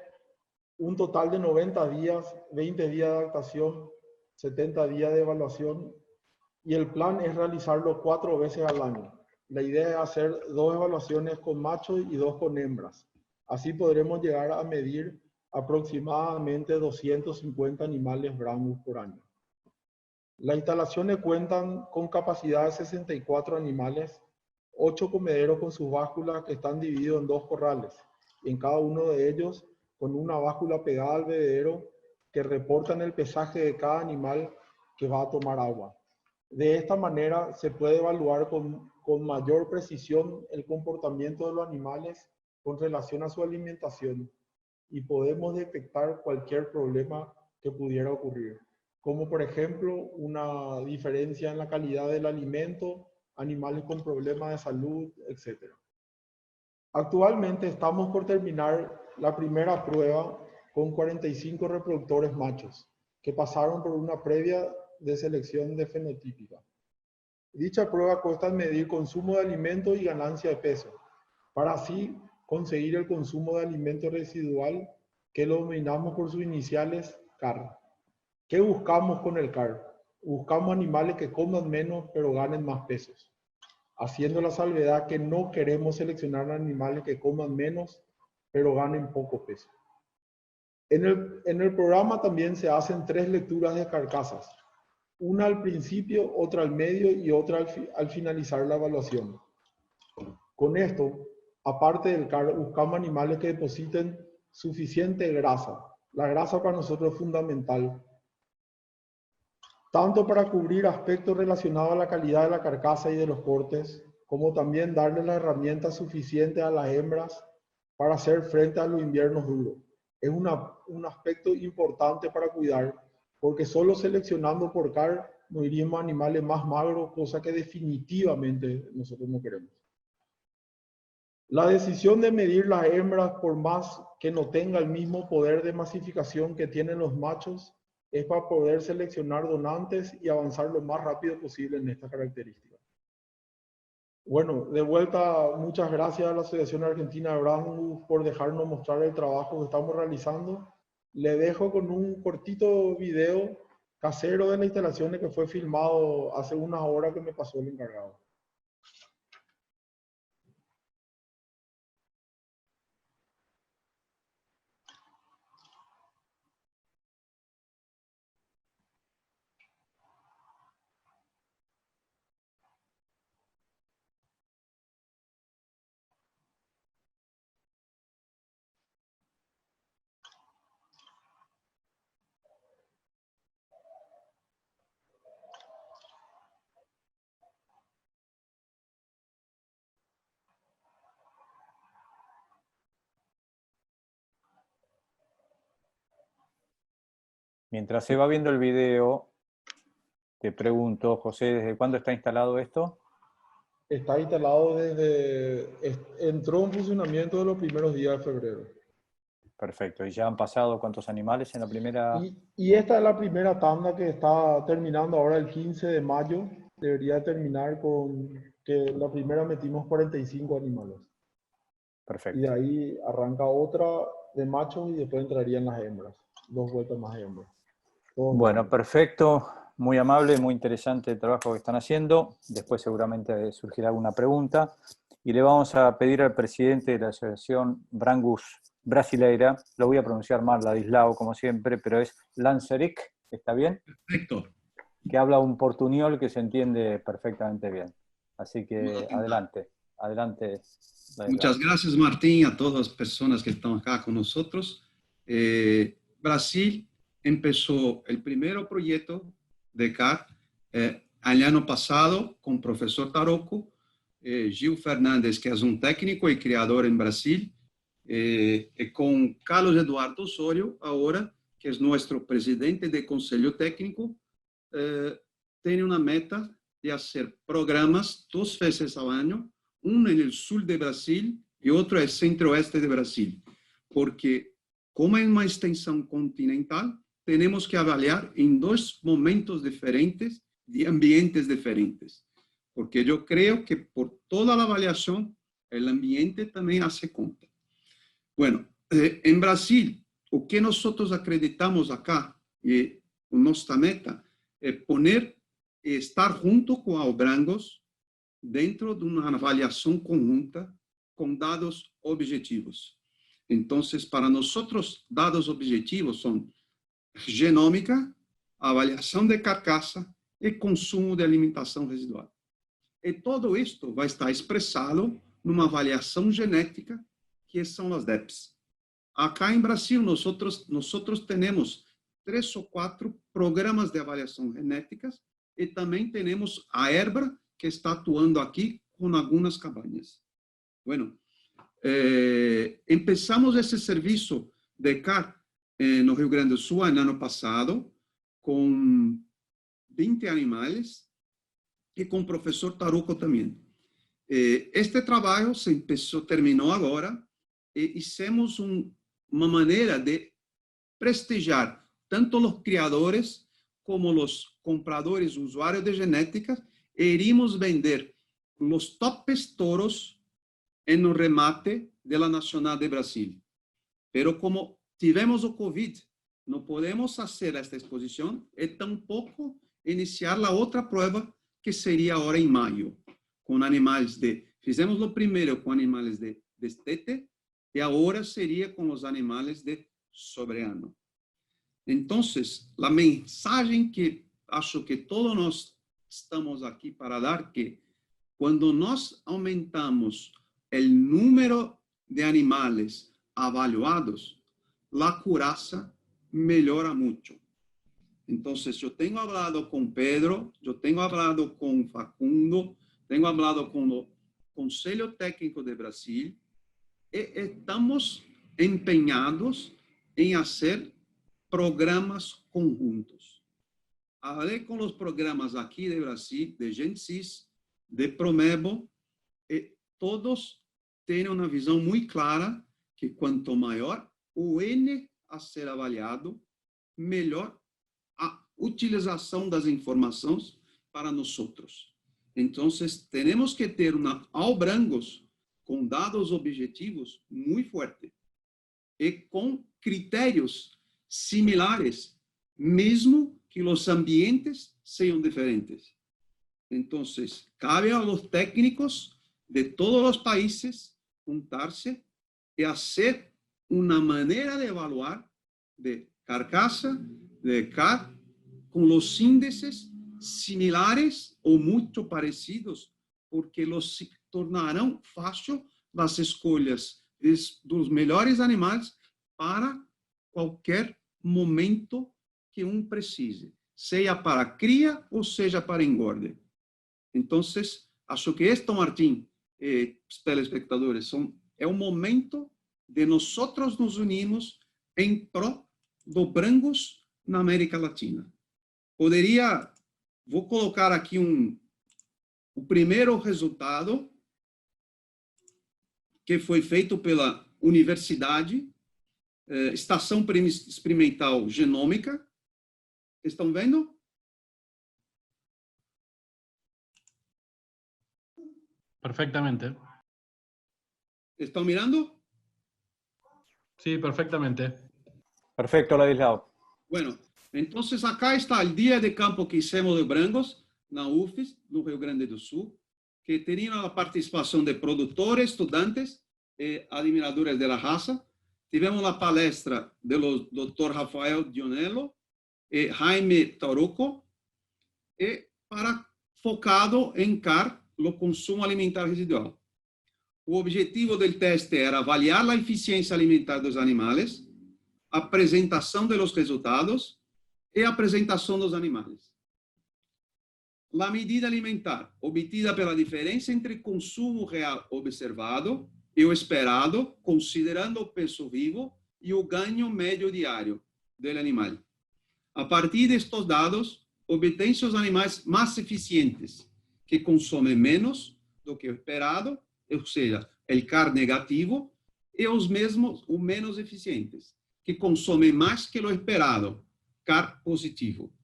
un total de 90 días, 20 días de adaptación, 70 días de evaluación, y el plan es realizarlo 4 veces al año. La idea es hacer 2 evaluaciones con machos y 2 con hembras. Así podremos llegar a medir aproximadamente 250 animales Brangus por año. Las instalaciones cuentan con capacidad de 64 animales, 8 comederos con sus básculas que están divididos en 2 corrales, y en cada uno de ellos con una báscula pegada al bebedero que reportan el pesaje de cada animal que va a tomar agua. De esta manera se puede evaluar con mayor precisión el comportamiento de los animales con relación a su alimentación y podemos detectar cualquier problema que pudiera ocurrir, como por ejemplo una diferencia en la calidad del alimento, animales con problemas de salud, etc. Actualmente estamos por terminar la primera prueba con 45 reproductores machos que pasaron por una previa de selección de fenotípica. Dicha prueba consta en medir consumo de alimento y ganancia de peso, para así conseguir el consumo de alimento residual que lo denominamos por sus iniciales CAR. ¿Qué buscamos con el CAR? Buscamos animales que coman menos pero ganen más pesos, haciendo la salvedad que no queremos seleccionar animales que coman menos pero ganen poco peso. En el programa también se hacen 3 lecturas de carcasas, una al principio, otra al medio y otra al finalizar la evaluación. Con esto, aparte del CAR, buscamos animales que depositen suficiente grasa. La grasa para nosotros es fundamental, tanto para cubrir aspectos relacionados a la calidad de la carcasa y de los cortes, como también darle la herramienta suficiente a las hembras para hacer frente a los inviernos duros. Es un aspecto importante para cuidar, porque solo seleccionando por CAR nos iríamos a animales más magros, cosa que definitivamente nosotros no queremos. La decisión de medir las hembras, por más que no tenga el mismo poder de masificación que tienen los machos, es para poder seleccionar donantes y avanzar lo más rápido posible en esta característica. Bueno, de vuelta, muchas gracias a la Asociación Argentina de Brangus por dejarnos mostrar el trabajo que estamos realizando. Le dejo con un cortito video casero de las instalaciones que fue filmado hace unas horas que me pasó el encargado. Mientras se va viendo el video, te pregunto, José, ¿desde cuándo está instalado esto? Está instalado entró en funcionamiento de los primeros días de febrero. Perfecto. ¿Y ya han pasado cuántos animales en la primera? Y esta es la primera tanda que está terminando ahora el 15 de mayo. Debería terminar con que la primera metimos 45 animales. Perfecto. Y de ahí arranca otra de machos y después entrarían las hembras. 2 vueltas más hembras. Bueno, perfecto. Muy amable, muy interesante el trabajo que están haciendo. Después seguramente surgirá alguna pregunta. Y le vamos a pedir al presidente de la Asociación Brangus Brasileira, lo voy a pronunciar mal, Ladislao, como siempre, pero es Lanceric, ¿está bien? Perfecto. Que habla un portuñol que se entiende perfectamente bien. Así que adelante, adelante. Ladislao. Muchas gracias, Martín, a todas las personas que están acá con nosotros. Brasil empezó el primer proyecto de CAR el año pasado con el profesor Taroco, Gil Fernandes, que es un técnico y creador en Brasil, con Carlos Eduardo Osorio, ahora, que es nuestro presidente del Consejo Técnico, tiene una meta de hacer programas 2 veces al año, uno en el sur de Brasil y otro en el centro-oeste de Brasil, porque como es una extensión continental, tenemos que avaliar en 2 momentos diferentes de ambientes diferentes, porque yo creo que por toda la avaliación, el ambiente también hace cuenta. Bueno, en Brasil, o que nosotros acreditamos acá, y nuestra meta es estar junto con Albrangos dentro de una avaliación conjunta con dados objetivos. Entonces, para nosotros, dados objetivos son genómica, avaliação de carcaça e consumo de alimentação residual. E todo isto vai estar expressado numa avaliação genética, que são as DEPs. Acá em Brasil, nós temos 3 ou 4 programas de avaliação genéticas e também temos a Herbra, que está atuando aqui com algumas cabañas. Bueno, empezamos esse serviço de CAR no Rio Grande do Sul no ano passado, com 20 animales e com o professor Taruco também. Este trabalho terminou agora e hicimos uma maneira de prestigiar tanto os criadores como os compradores, usuários de genética, e iríamos vender os topes toros no remate da Nacional de Brasil. Pero como tivemos o Covid, não podemos fazer esta exposição e tampouco iniciar a outra prova, que seria agora em maio, com animais fizemos o primeiro com animais de destete, e agora seria com os animais de sobreano. Então, a mensagem que acho que todos nós estamos aqui para dar, que quando nós aumentamos o número de animais avaliados, a curaça melhora muito. Então, eu tenho falado com Pedro, eu tenho falado com Facundo, tenho falado com o Conselho Técnico de Brasil, e estamos empenhados em fazer programas conjuntos. Falei com os programas aqui de Brasil, de Gensis, de Promebo, e todos têm uma visão muito clara que quanto maior o N a ser avaliado, melhor a utilização das informações para nós outros. Então, temos que ter uma Albrangos com dados objetivos muito forte e com critérios similares, mesmo que os ambientes sejam diferentes. Então, cabe a los técnicos de todos os países juntar-se e fazer uma maneira de evaluar de carcaça, de CAR, com os índices similares ou muito parecidos, porque los tornarão fácil as escolhas dos melhores animais para qualquer momento que precise, seja para cria ou seja para engorde. Então, acho que esto, Martín, telespectadores, é o momento de nós nos unirmos em pró do Brangos na América Latina. Vou colocar aqui o primeiro resultado, que foi feito pela Universidade, Estação Experimental Genômica. Estão vendo? Perfectamente. ¿Están mirando? Sí, perfectamente. Perfecto, Ladislao. Bueno, entonces acá está el día de campo que hicimos de Brangos, na UFES, no Rio Grande do Sul, que tenían la participación de productores, estudantes, admiradores de la raza. Tivemos la palestra del Dr. Rafael Dionello, Jaime Taruco, focado en CAR, o consumo alimentar residual. O objetivo do teste era avaliar a eficiência alimentar dos animais, a apresentação dos resultados e a apresentação dos animais. A medida alimentar obtida pela diferença entre consumo real observado e o esperado, considerando o peso vivo e o ganho médio diário do animal. A partir destes dados, obtém-se os animais mais eficientes, que consomem menos do que o esperado, ou seja, o CAR negativo, e os menos eficientes, que consomem mais que o esperado, CAR positivo.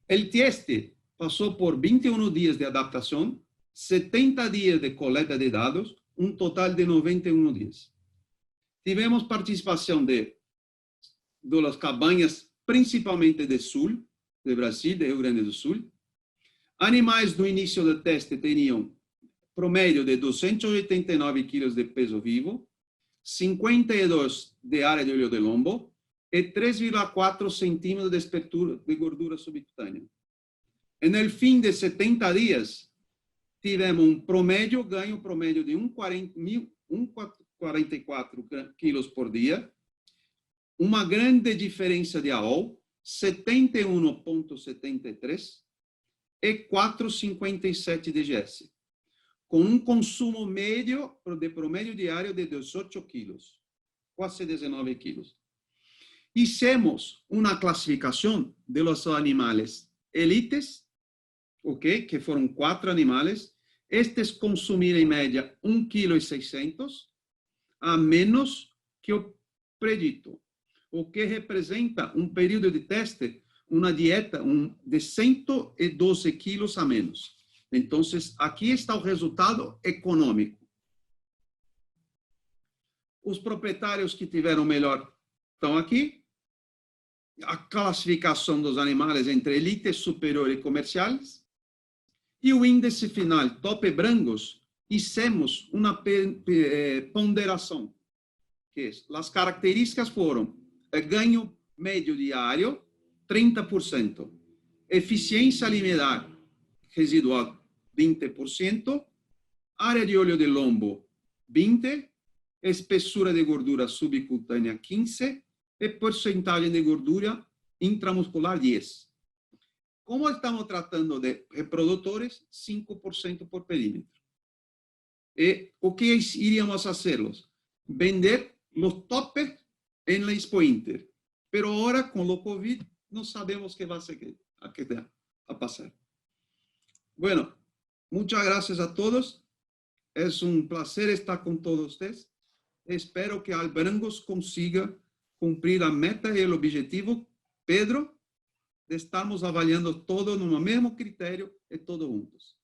O teste passou por 21 dias de adaptação, 70 dias de coleta de dados, total de 91 dias. Tivemos participação das cabañas, principalmente do sul, de Brasil, de Rio Grande do Sul. Animais no início do teste tinham promédio de 289 quilos de peso vivo, 52 de área de olho de lombo e 3,4 centímetros de espessura de gordura subcutânea. No fim de 70 dias, tivemos ganho promédio de 1,44 quilos por dia, uma grande diferença de AOL, 71,73, e 4,57 DGS, com um consumo médio de promedio diário de 18 quilos, quase 19 quilos. Hicimos una clasificación de los animales élites, ¿ok? Que fueron 4 animales. Estes consumiram em média 1,6 kg a menos que o predito, o que representa um período de teste, uma dieta de 112 quilos a menos. Então, aqui está o resultado econômico. Os proprietários que tiveram melhor estão aqui. A classificação dos animais entre elite, superior e comerciais. E o índice final, top brancos, hicimos uma ponderação, que é, as características foram ganho médio diário, 30%, eficiência alimentar residual, 20%, área de óleo de lombo, 20%, espessura de gordura subcutânea, 15%, e porcentagem de gordura intramuscular, 10%. Como estamos tratando de reprodutores, 5% por perímetro. E o que iríamos hacerlos? Vender los topes en la Expo Inter. Pero ahora, con lo COVID, no sabemos qué va a pasar. Bueno, muchas gracias a todos. Es un placer estar con todos ustedes. Espero que Albrangos consiga cumprir la meta y el objetivo, Pedro, de estarmos avaliando todo en un mismo criterio y todos juntos.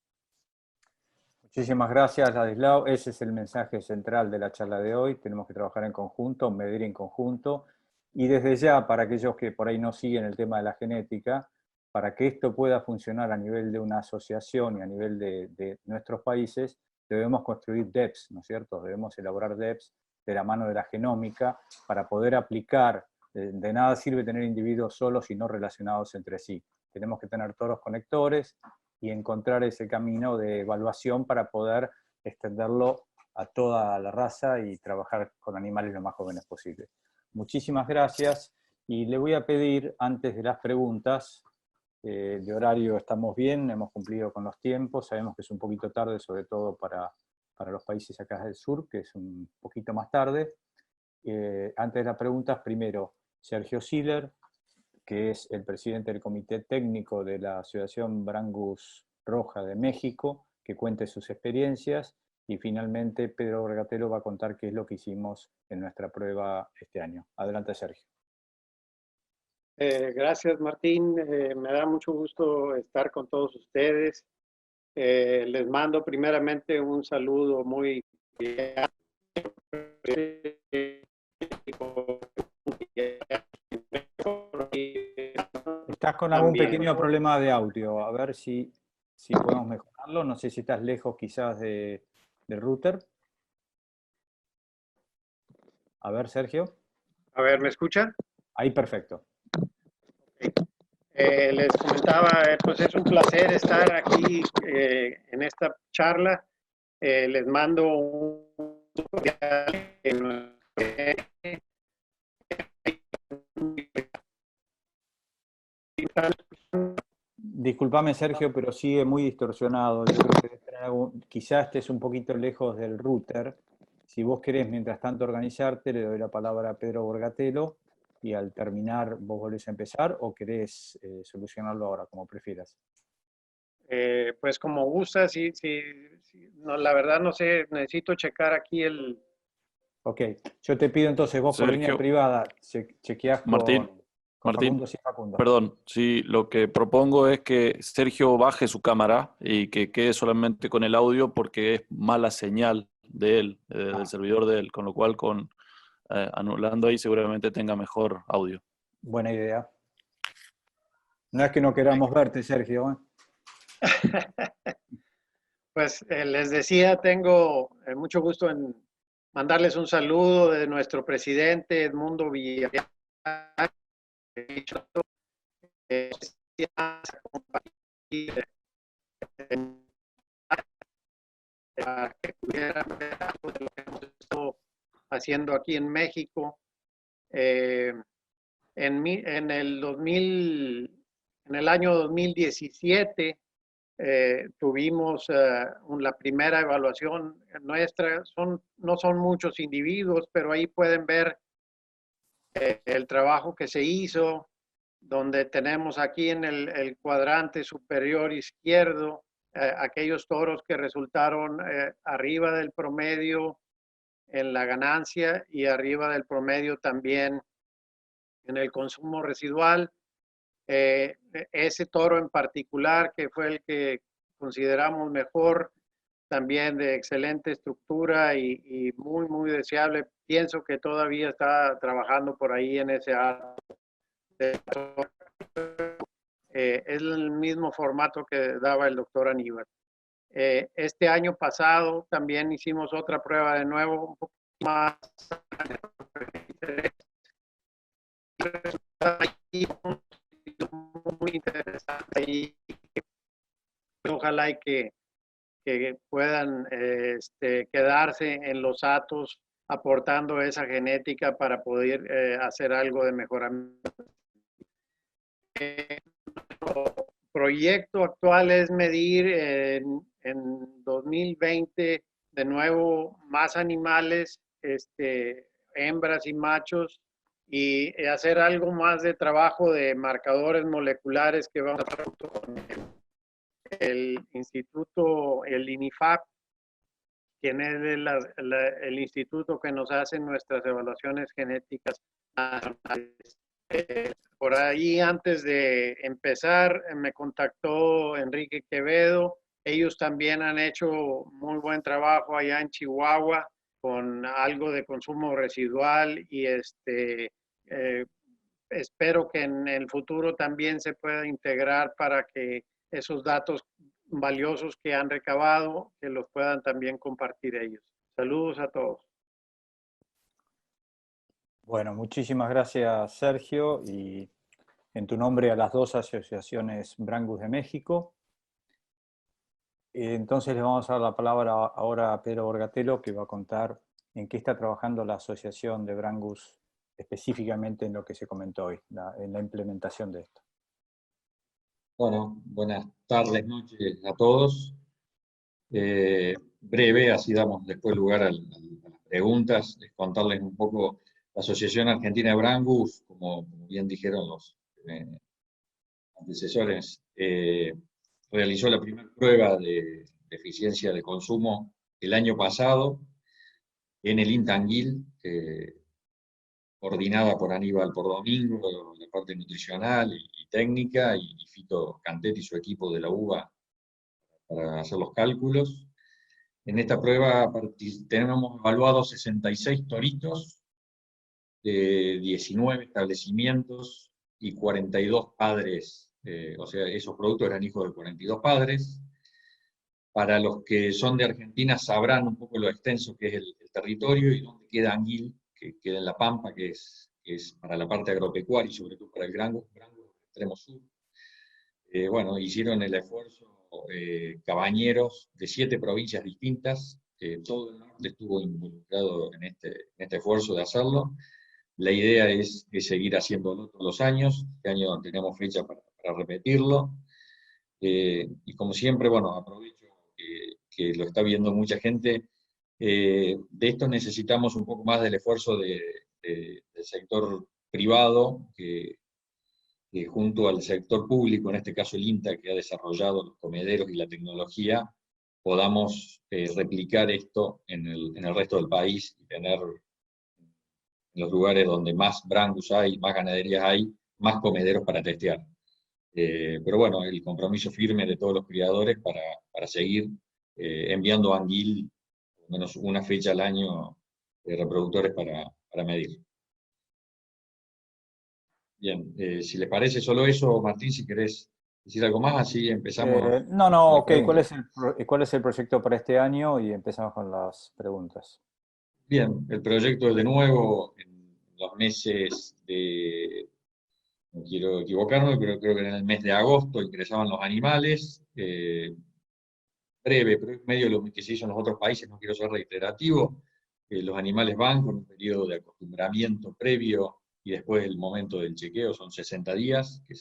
Muchísimas gracias, Ladislao. Ese es el mensaje central de la charla de hoy. Tenemos que trabajar en conjunto, medir en conjunto. Y desde ya, para aquellos que por ahí no siguen el tema de la genética, para que esto pueda funcionar a nivel de una asociación y a nivel de nuestros países, debemos construir DEPs, ¿no es cierto? Debemos elaborar DEPs de la mano de la genómica para poder aplicar. De nada sirve tener individuos solos y no relacionados entre sí. Tenemos que tener todos los conectores y encontrar ese camino de evaluación para poder extenderlo a toda la raza y trabajar con animales lo más jóvenes posible. Muchísimas gracias, y le voy a pedir, antes de las preguntas, de horario estamos bien, hemos cumplido con los tiempos, sabemos que es un poquito tarde, sobre todo para los países acá del sur, que es un poquito más tarde. Antes de las preguntas, primero, Sergio Siller, que es el presidente del Comité Técnico de la Asociación Brangus Roja de México, que cuente sus experiencias, y finalmente Pedro Borgatelo va a contar qué es lo que hicimos en nuestra prueba este año. Adelante, Sergio. Gracias, Martín. Me da mucho gusto estar con todos ustedes. Les mando primeramente un saludo muy Estás con algún pequeño problema de audio, a ver si podemos mejorarlo. No sé si estás lejos quizás del router. A ver, Sergio. A ver, ¿me escuchan? Ahí, perfecto. Les comentaba, pues es un placer estar aquí en esta charla. Les mando un... Disculpame, Sergio, pero sigue muy distorsionado. Yo creo que quizás estés un poquito lejos del router. Si vos querés, mientras tanto, organizarte, le doy la palabra a Pedro Borgatelo, y al terminar vos volvés a empezar, o querés solucionarlo ahora, como prefieras. Pues como gusta, sí, no, la verdad no sé, necesito checar aquí el... Ok, yo te pido entonces, vos por línea privada, chequeás con Martín, Facundo, sí, Facundo. perdón, sí, lo que propongo es que Sergio baje su cámara y que quede solamente con el audio, porque es mala señal de él, del servidor de él, con lo cual anulando ahí seguramente tenga mejor audio. Buena idea. No es que no queramos verte, Sergio. Pues les decía, tengo mucho gusto en mandarles un saludo de nuestro presidente Edmundo Villarreal, que pudieran ver algo de lo que hemos estado haciendo aquí en México. En el año 2017 tuvimos la primera evaluación nuestra. No son muchos individuos, pero ahí pueden ver el trabajo que se hizo, donde tenemos aquí en el cuadrante superior izquierdo aquellos toros que resultaron arriba del promedio en la ganancia y arriba del promedio también en el consumo residual. Ese toro en particular, que fue el que consideramos mejor, también de excelente estructura y muy, muy deseable. Pienso que todavía está trabajando por ahí en ese arte. Es el mismo formato que daba el doctor Aníbal. Este año pasado también hicimos otra prueba de nuevo, un poco más muy interesante y ojalá y que puedan quedarse en los hatos aportando esa genética para poder hacer algo de mejoramiento. Nuestro proyecto actual es medir en 2020 de nuevo más animales, hembras y machos, y hacer algo más de trabajo de marcadores moleculares que vamos a hacer con el instituto, el INIFAP, quien es el instituto que nos hace nuestras evaluaciones genéticas nacionales. Por ahí, antes de empezar, me contactó Enrique Quevedo. Ellos también han hecho muy buen trabajo allá en Chihuahua con algo de consumo residual y espero que en el futuro también se pueda integrar para que esos datos valiosos que han recabado, que los puedan también compartir ellos. Saludos a todos. Bueno, muchísimas gracias, Sergio, y en tu nombre a las dos asociaciones Brangus de México. Entonces le vamos a dar la palabra ahora a Pedro Borgatelo, que va a contar en qué está trabajando la asociación de Brangus específicamente en lo que se comentó hoy, en la implementación de esto. Bueno, buenas tardes, noches a todos. Breve, así damos después lugar a las preguntas, es contarles un poco. La Asociación Argentina de Brangus, como bien dijeron los antecesores, realizó la primera prueba de eficiencia de consumo el año pasado en el Intanguil, coordinada por Aníbal por Domingo, la parte nutricional y técnica, y Fito Cantet y su equipo de la UBA para hacer los cálculos. En esta prueba tenemos evaluados 66 toritos de 19 establecimientos y 42 padres, o sea, esos productos eran hijos de 42 padres. Para los que son de Argentina sabrán un poco lo extenso que es el territorio y dónde queda Anguil, que queda en La Pampa, que es para la parte agropecuaria y sobre todo para el Brangus extremo sur. Bueno, hicieron el esfuerzo cabañeros de 7 provincias distintas, todo el norte estuvo involucrado en este esfuerzo de hacerlo. La idea es seguir haciéndolo todos los años. Este año tenemos fecha para repetirlo. Y como siempre, bueno, aprovecho que lo está viendo mucha gente. De esto necesitamos un poco más del esfuerzo del sector privado, que junto al sector público, en este caso el INTA, que ha desarrollado los comederos y la tecnología, podamos replicar esto en el resto del país y tener en los lugares donde más Brangus hay, más ganaderías hay, más comederos para testear. Pero bueno, el compromiso firme de todos los criadores para seguir enviando a Anguil, por lo menos una fecha al año, reproductores para medir. Bien, si les parece solo eso, Martín, si querés decir algo más, así empezamos. Ok, ¿cuál es el proyecto para este año? Y empezamos con las preguntas. Bien, el proyecto de nuevo, en los meses de, no quiero equivocarme, pero creo que en el mes de agosto ingresaban los animales, breve, pero es medio lo que se hizo en los otros países, no quiero ser reiterativo, los animales van con un periodo de acostumbramiento previo y después el momento del chequeo, son 60 días, que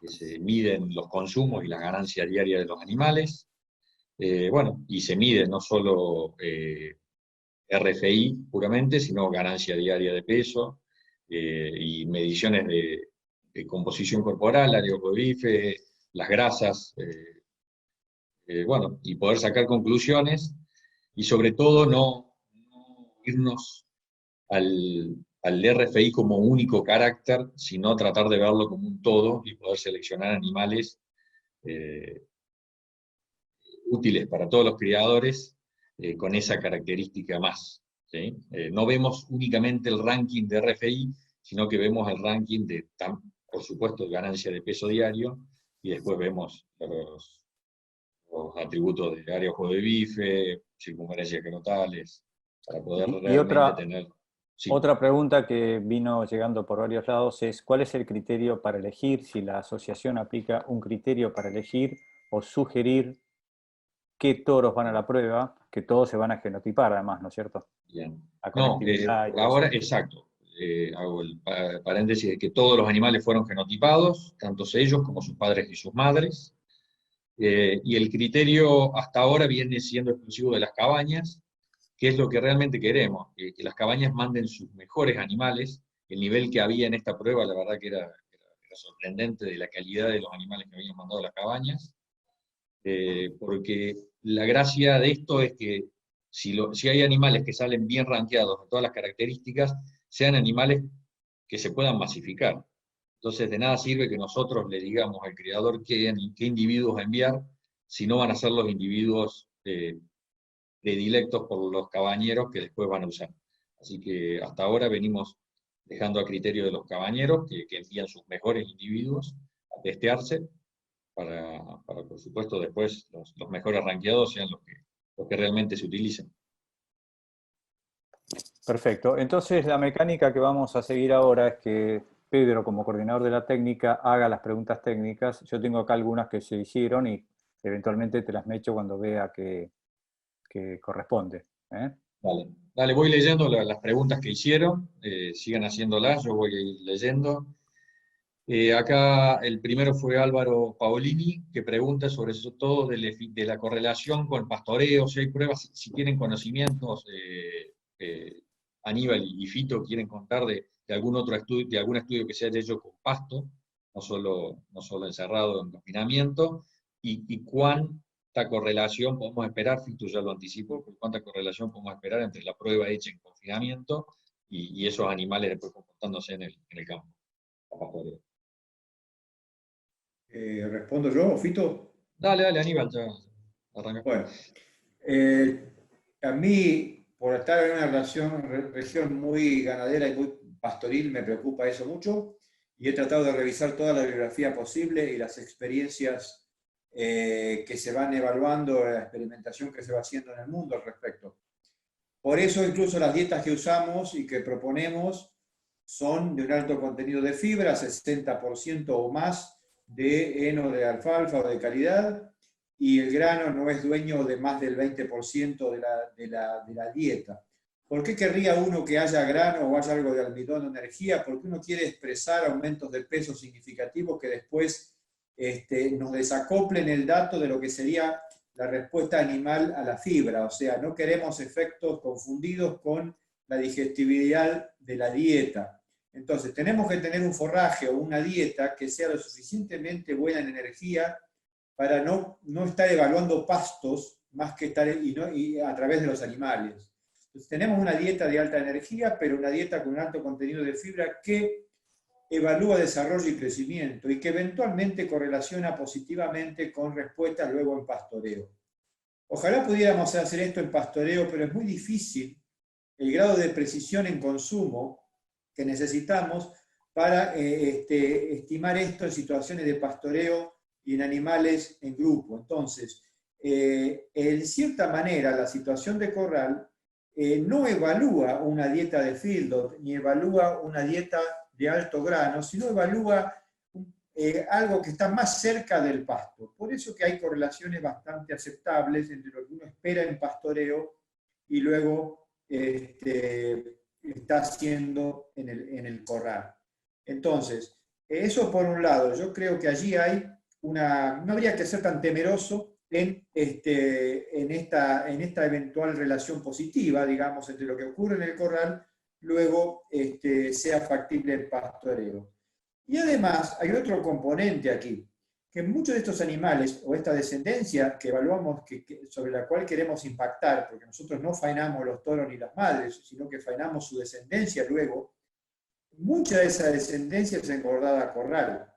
que se miden los consumos y las ganancias diarias de los animales. Bueno, y se mide no solo RFI puramente, sino ganancia diaria de peso, y mediciones de composición corporal, área de bife, las grasas, bueno, y poder sacar conclusiones, y sobre todo no irnos al RFI como único carácter, sino tratar de verlo como un todo y poder seleccionar animales útiles para todos los criadores con esa característica más. ¿Sí? No vemos únicamente el ranking de RFI, sino que vemos el ranking de, por supuesto, ganancia de peso diario, y después vemos los atributos de área ojo de bife, circunferencias genitales, para poder Y realmente tener... Sí. Otra pregunta que vino llegando por varios lados es, ¿cuál es el criterio para elegir, si la asociación aplica un criterio para elegir o sugerir qué toros van a la prueba, que todos se van a genotipar además, ¿no es cierto? Bien. La No, conectividad y todo ahora, eso. exacto. Hago el paréntesis de que todos los animales fueron genotipados, tanto ellos como sus padres y sus madres. Y el criterio hasta ahora viene siendo exclusivo de las cabañas, que es lo que realmente queremos, que las cabañas manden sus mejores animales. El nivel que había en esta prueba, la verdad que era sorprendente de la calidad de los animales que habían mandado a las cabañas, porque la gracia de esto es que si hay animales que salen bien rankeados de todas las características, sean animales que se puedan masificar. Entonces, de nada sirve que nosotros le digamos al criador qué individuos enviar, si no van a ser los individuos predilectos por los cabañeros que después van a usar. Así que hasta ahora venimos dejando a criterio de los cabañeros que envían sus mejores individuos a testearse, para por supuesto, después los mejores rankeados sean los que realmente se utilizan. Perfecto. Entonces, la mecánica que vamos a seguir ahora es que Pedro, como coordinador de la técnica, haga las preguntas técnicas. Yo tengo acá algunas que se hicieron y eventualmente te las mecho cuando vea que corresponde. Dale, voy leyendo las preguntas que hicieron, sigan haciéndolas, yo voy a ir leyendo. Acá el primero fue Álvaro Paolini, que pregunta sobre todo de la correlación con pastoreo, si hay pruebas, si tienen conocimientos, Aníbal y Fito quieren contar de algún otro estudio, de algún estudio que se haya hecho con pasto, no solo encerrado en confinamiento, y cuánta correlación podemos esperar, Fito ya lo anticipó, cuánta correlación podemos esperar entre la prueba hecha en confinamiento y esos animales después comportándose en el campo. ¿Respondo yo, Fito? Dale, Aníbal, ya arranca. Bueno, a mí, por estar en una región muy ganadera y muy pastoril, me preocupa eso mucho, y he tratado de revisar toda la bibliografía posible y las experiencias que se van evaluando, la experimentación que se va haciendo en el mundo al respecto. Por eso incluso las dietas que usamos y que proponemos son de un alto contenido de fibra, 60% o más de heno de alfalfa o de calidad, y el grano no es dueño de más del 20% de la dieta. ¿Por qué querría uno que haya grano o haya algo de almidón o energía? Porque uno quiere expresar aumentos de peso significativos que después nos desacoplen el dato de lo que sería la respuesta animal a la fibra. O sea, no queremos efectos confundidos con la digestibilidad de la dieta. Entonces, tenemos que tener un forraje o una dieta que sea lo suficientemente buena en energía para no estar evaluando pastos más que estar y a través de los animales. Entonces, tenemos una dieta de alta energía, pero una dieta con un alto contenido de fibra que evalúa desarrollo y crecimiento y que eventualmente correlaciona positivamente con respuestas luego en pastoreo. Ojalá pudiéramos hacer esto en pastoreo, pero es muy difícil el grado de precisión en consumo que necesitamos para estimar esto en situaciones de pastoreo y en animales en grupo. Entonces, en cierta manera, la situación de corral no evalúa una dieta de feedlot, ni evalúa una dieta de alto grano, sino evalúa algo que está más cerca del pasto. Por eso que hay correlaciones bastante aceptables entre lo que uno espera en pastoreo y luego está haciendo en el corral. Entonces, Eso por un lado, yo creo que allí hay no habría que ser tan temeroso en esta eventual relación positiva, digamos, entre lo que ocurre en el corral, luego sea factible el pastoreo. Y además hay otro componente aquí, que muchos de estos animales, o esta descendencia que evaluamos, sobre la cual queremos impactar, porque nosotros no faenamos los toros ni las madres, sino que faenamos su descendencia luego, mucha de esa descendencia es engordada a corral.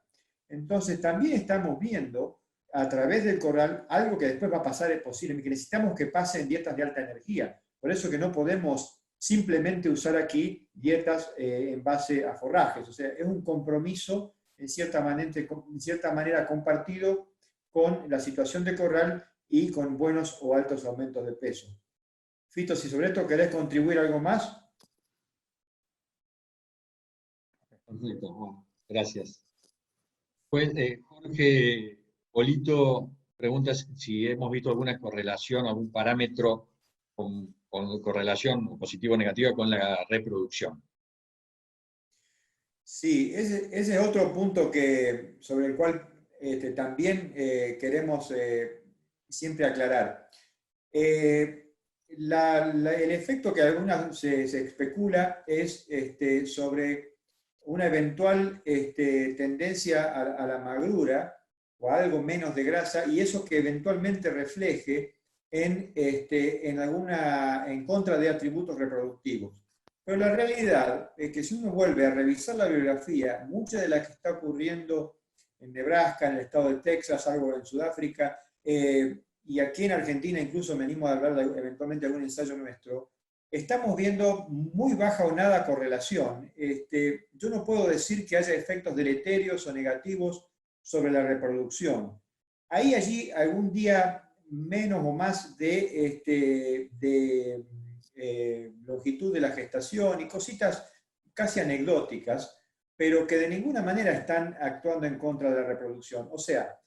Entonces también estamos viendo a través del corral algo que después va a pasar, es posible, que necesitamos que pase en dietas de alta energía. Por eso que no podemos simplemente usar aquí dietas en base a forrajes. O sea, es un compromiso en cierta manera compartido con la situación de corral y con buenos o altos aumentos de peso. Fito, si sobre esto querés contribuir algo más. Perfecto, bueno, gracias. Pues Jorge Polito pregunta si hemos visto alguna correlación, algún parámetro con correlación positivo o negativa con la reproducción. Sí, ese es otro punto sobre el cual también queremos siempre aclarar. El efecto que algunas se especula es sobre una eventual tendencia a la magrura o a algo menos de grasa, y eso que eventualmente refleje en contra de atributos reproductivos. Pero la realidad es que si uno vuelve a revisar la bibliografía, mucha de la que está ocurriendo en Nebraska, en el estado de Texas, algo en Sudáfrica, y aquí en Argentina incluso me animo a hablar eventualmente de algún ensayo nuestro, estamos viendo muy baja o nada correlación. Yo no puedo decir que haya efectos deleterios o negativos sobre la reproducción. Hay allí algún día menos o más de longitud de la gestación y cositas casi anecdóticas, pero que de ninguna manera están actuando en contra de la reproducción. O sea,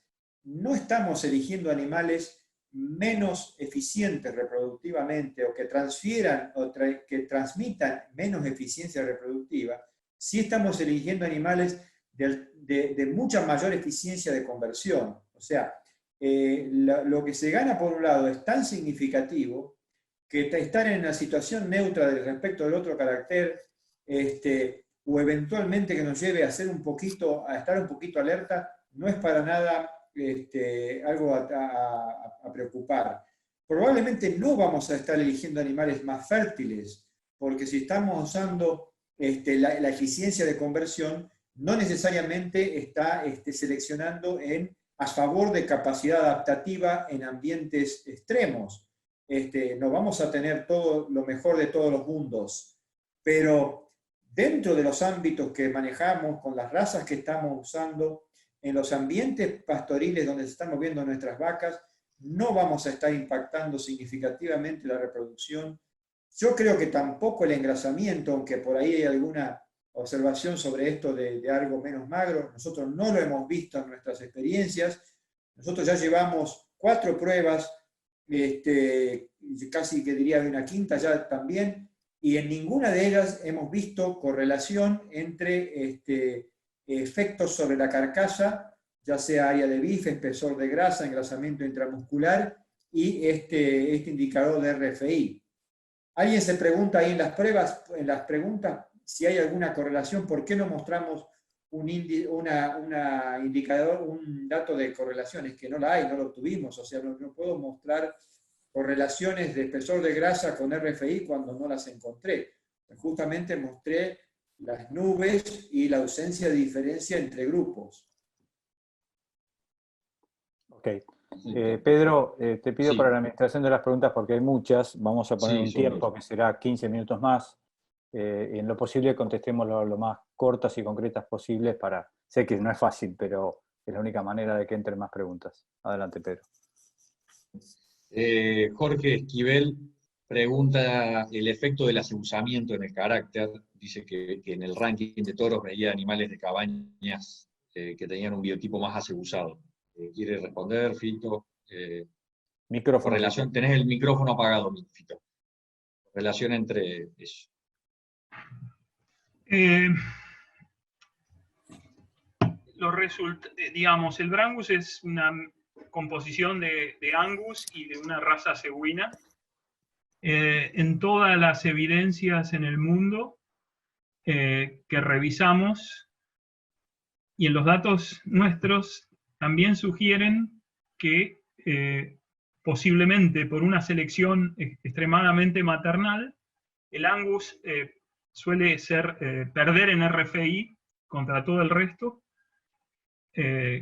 no estamos eligiendo animales menos eficientes reproductivamente o que transfieran o que transmitan menos eficiencia reproductiva, sí estamos eligiendo animales de mucha mayor eficiencia de conversión. O sea, lo que se gana por un lado es tan significativo que estar en una situación neutra respecto del otro carácter, o eventualmente que nos lleve a estar un poquito alerta, no es para nada algo a preocupar. Probablemente no vamos a estar eligiendo animales más fértiles, porque si estamos usando la eficiencia de conversión, no necesariamente está seleccionando a favor de capacidad adaptativa en ambientes extremos. No vamos a tener todo lo mejor de todos los mundos, pero dentro de los ámbitos que manejamos, con las razas que estamos usando, en los ambientes pastoriles donde se están moviendo nuestras vacas, no vamos a estar impactando significativamente la reproducción. Yo creo que tampoco el engrasamiento, aunque por ahí hay alguna observación sobre esto de algo menos magro, nosotros no lo hemos visto en nuestras experiencias. Nosotros ya llevamos 4 pruebas, casi que diría de una quinta ya también, y en ninguna de ellas hemos visto correlación entre efectos sobre la carcasa, ya sea área de bife, espesor de grasa, engrasamiento intramuscular y este indicador de RFI. Alguien se pregunta ahí en las preguntas, si hay alguna correlación. ¿Por qué no mostramos un dato de correlaciones? Que no la hay, no lo tuvimos. O sea, no puedo mostrar correlaciones de espesor de grasa con RFI cuando no las encontré. Justamente mostré las nubes y la ausencia de diferencia entre grupos. Ok. Pedro, te pido Sí. para la administración de las preguntas, porque hay muchas, vamos a poner Sí, un sobre tiempo eso. que será 15 minutos más. En lo posible contestemos lo más cortas y concretas posibles para... Sé que no es fácil, pero es la única manera de que entren más preguntas. Adelante, Pedro. Jorge Esquivel pregunta el efecto del acebusamiento en el carácter. Dice que en el ranking de toros veía animales de cabañas que tenían un biotipo más acebusado. ¿Quiere responder, Fito? Micrófono. Correlación, tenés el micrófono apagado, Fito. Relación entre eso. digamos, el Brangus es una composición de Angus y de una raza cebuina. En todas las evidencias en el mundo que revisamos y en los datos nuestros también sugieren que posiblemente por una selección extremadamente maternal, el Angus suele perder en RFI contra todo el resto,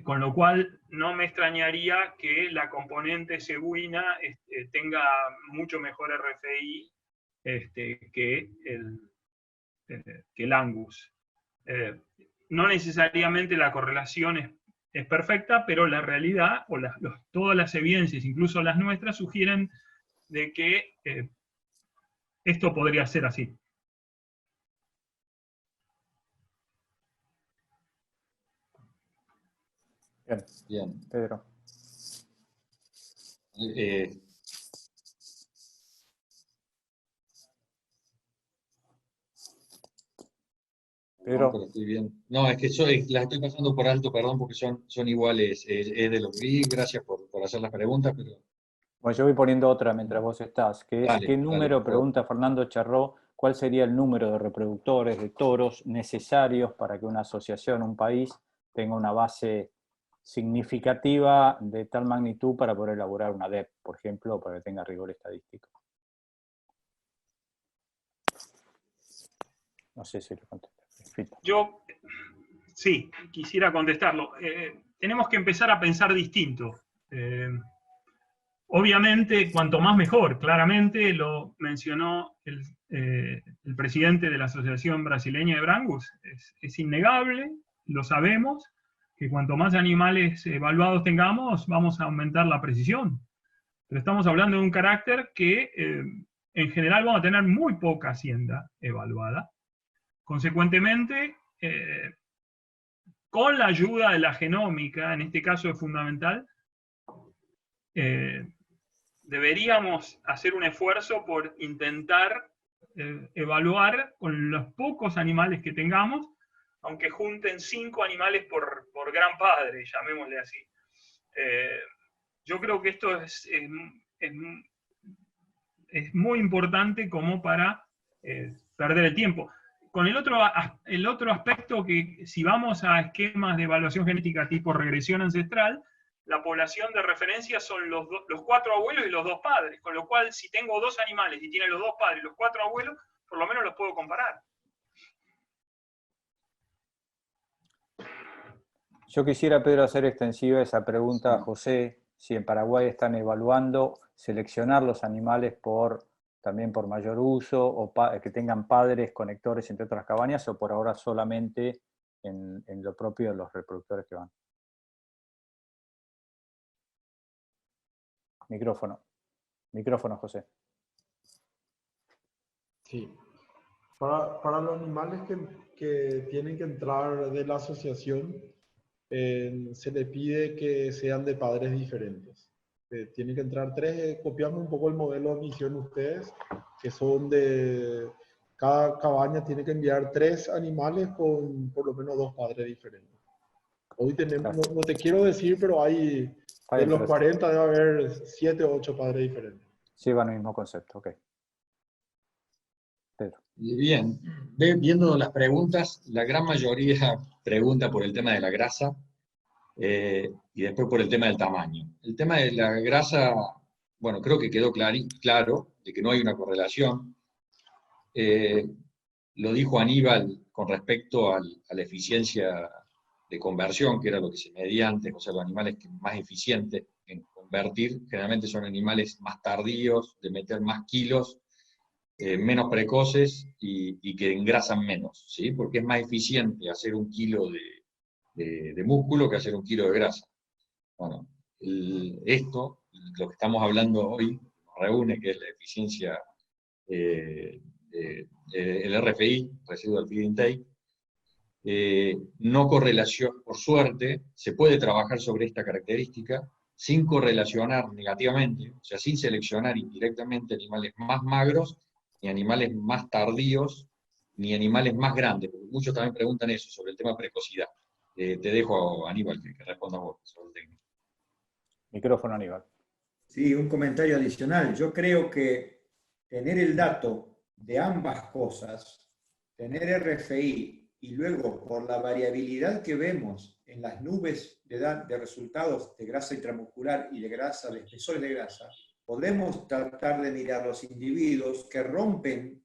con lo cual no me extrañaría que la componente cebuina tenga mucho mejor RFI que el Angus. No necesariamente la correlación es perfecta, pero la realidad, o todas las evidencias, incluso las nuestras, sugieren de que esto podría ser así. Bien. Pedro. Pedro. No, es que las estoy pasando por alto, perdón, porque son iguales. Es de lo que vi, gracias por hacer las preguntas, pero... Bueno, yo voy poniendo otra mientras vos estás, que es ¿qué número, pregunta Fernando Charró, cuál sería el número de reproductores de toros necesarios para que una asociación, un país, tenga una base significativa de tal magnitud para poder elaborar una DEP, por ejemplo, para que tenga rigor estadístico? No sé si lo contesté. Yo, sí, quisiera contestarlo. Tenemos que empezar a pensar distinto. Obviamente, cuanto más mejor, claramente lo mencionó el presidente de la Asociación Brasileña de Brangus. Es innegable, lo sabemos, que cuanto más animales evaluados tengamos, vamos a aumentar la precisión. Pero estamos hablando de un carácter que en general vamos a tener muy poca hacienda evaluada. Consecuentemente, con la ayuda de la genómica, en este caso es fundamental, deberíamos hacer un esfuerzo por intentar evaluar con los pocos animales que tengamos, aunque junten 5 animales por gran padre, llamémosle así. Yo creo que esto es muy importante como para perder el tiempo. Con el otro aspecto, que si vamos a esquemas de evaluación genética tipo regresión ancestral, la población de referencia son los 4 abuelos y los 2 padres, con lo cual si tengo 2 animales y tienen los 2 padres y los 4 abuelos, por lo menos los puedo comparar. Yo quisiera, Pedro, hacer extensiva esa pregunta a José, si en Paraguay están evaluando seleccionar los animales también por mayor uso, o que tengan padres conectores entre otras cabañas, o por ahora solamente en lo propio de los reproductores que van. Micrófono, José. Sí. Para los animales que tienen que entrar de la asociación, se le pide que sean de padres diferentes. Tienen que entrar 3, copiando un poco el modelo de admisión ustedes, que son de... Cada cabaña tiene que enviar 3 animales con por lo menos 2 padres diferentes. Hoy tenemos, no te quiero decir, pero hay... De los 40 debe haber 7 o 8 padres diferentes. Sí, van el mismo concepto, ok. Pedro. Bien, viendo las preguntas, la gran mayoría pregunta por el tema de la grasa y después por el tema del tamaño. El tema de la grasa, bueno, creo que quedó claro de que no hay una correlación. Lo dijo Aníbal con respecto a la eficiencia de conversión, que era lo que se medía antes, o sea, los animales más eficientes en convertir, generalmente son animales más tardíos, de meter más kilos, menos precoces y que engrasan menos, ¿sí? Porque es más eficiente hacer 1 kilo de músculo que hacer 1 kilo de grasa. Bueno, lo que estamos hablando hoy, nos reúne, que es la eficiencia, el RFI, Residual Feed Intake, no correlación, por suerte, se puede trabajar sobre esta característica sin correlacionar negativamente, o sea, sin seleccionar indirectamente animales más magros, ni animales más tardíos, ni animales más grandes, porque muchos también preguntan eso, sobre el tema de precocidad. Te dejo, Aníbal, que responda vos sobre el técnico. Micrófono, Aníbal. Sí, un comentario adicional. Yo creo que tener el dato de ambas cosas, tener RFI y luego por la variabilidad que vemos en las nubes de resultados de grasa intramuscular y de grasa, de espesores de grasa, podemos tratar de mirar los individuos que rompen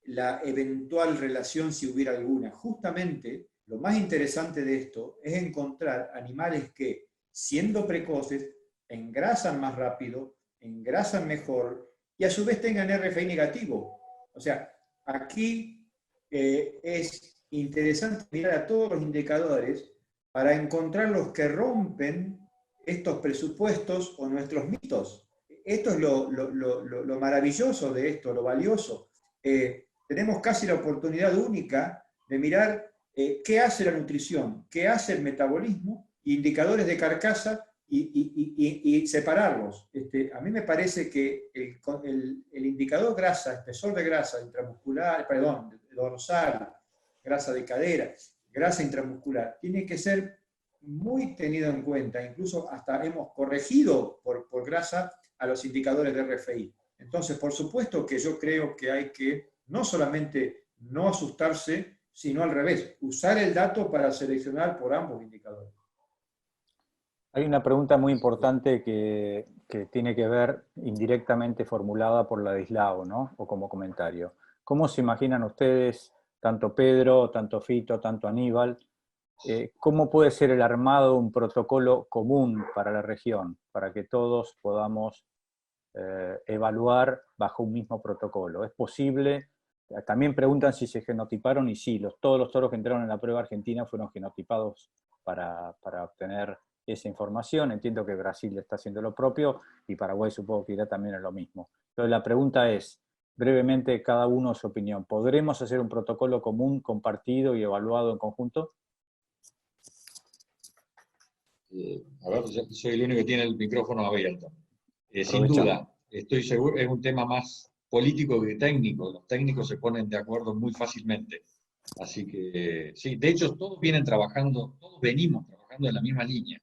la eventual relación si hubiera alguna. Justamente, lo más interesante de esto es encontrar animales que, siendo precoces, engrasan más rápido, engrasan mejor y a su vez tengan RFI negativo. O sea, aquí es interesante mirar a todos los indicadores para encontrar los que rompen estos presupuestos o nuestros mitos. Esto es lo maravilloso de esto, lo valioso. Tenemos casi la oportunidad única de mirar qué hace la nutrición, qué hace el metabolismo, indicadores de carcasa y separarlos. A mí me parece que el indicador grasa, espesor de grasa intramuscular, perdón, dorsal, grasa de cadera, grasa intramuscular, tiene que ser muy tenido en cuenta. Incluso hasta hemos corregido por grasa a los indicadores de RFI. Entonces, por supuesto que yo creo que hay que no solamente no asustarse, sino al revés, usar el dato para seleccionar por ambos indicadores. Hay una pregunta muy importante que tiene que ver indirectamente formulada por Ladislao, ¿no? O como comentario. ¿Cómo se imaginan ustedes, tanto Pedro, tanto Fito, tanto Aníbal, cómo puede ser el armado de un protocolo común para la región, para que todos podamos evaluar bajo un mismo protocolo? ¿Es posible? También preguntan si se genotiparon, y sí, todos los toros que entraron en la prueba argentina fueron genotipados para obtener esa información. Entiendo que Brasil está haciendo lo propio y Paraguay supongo que irá también a lo mismo. Entonces la pregunta es, brevemente, cada uno su opinión. ¿Podremos hacer un protocolo común, compartido y evaluado en conjunto? A ver, yo soy el único que tiene el micrófono abierto. Sin duda, estoy seguro, es un tema más político que técnico. Los técnicos se ponen de acuerdo muy fácilmente. Así que, sí, de hecho todos vienen trabajando, todos venimos trabajando en la misma línea.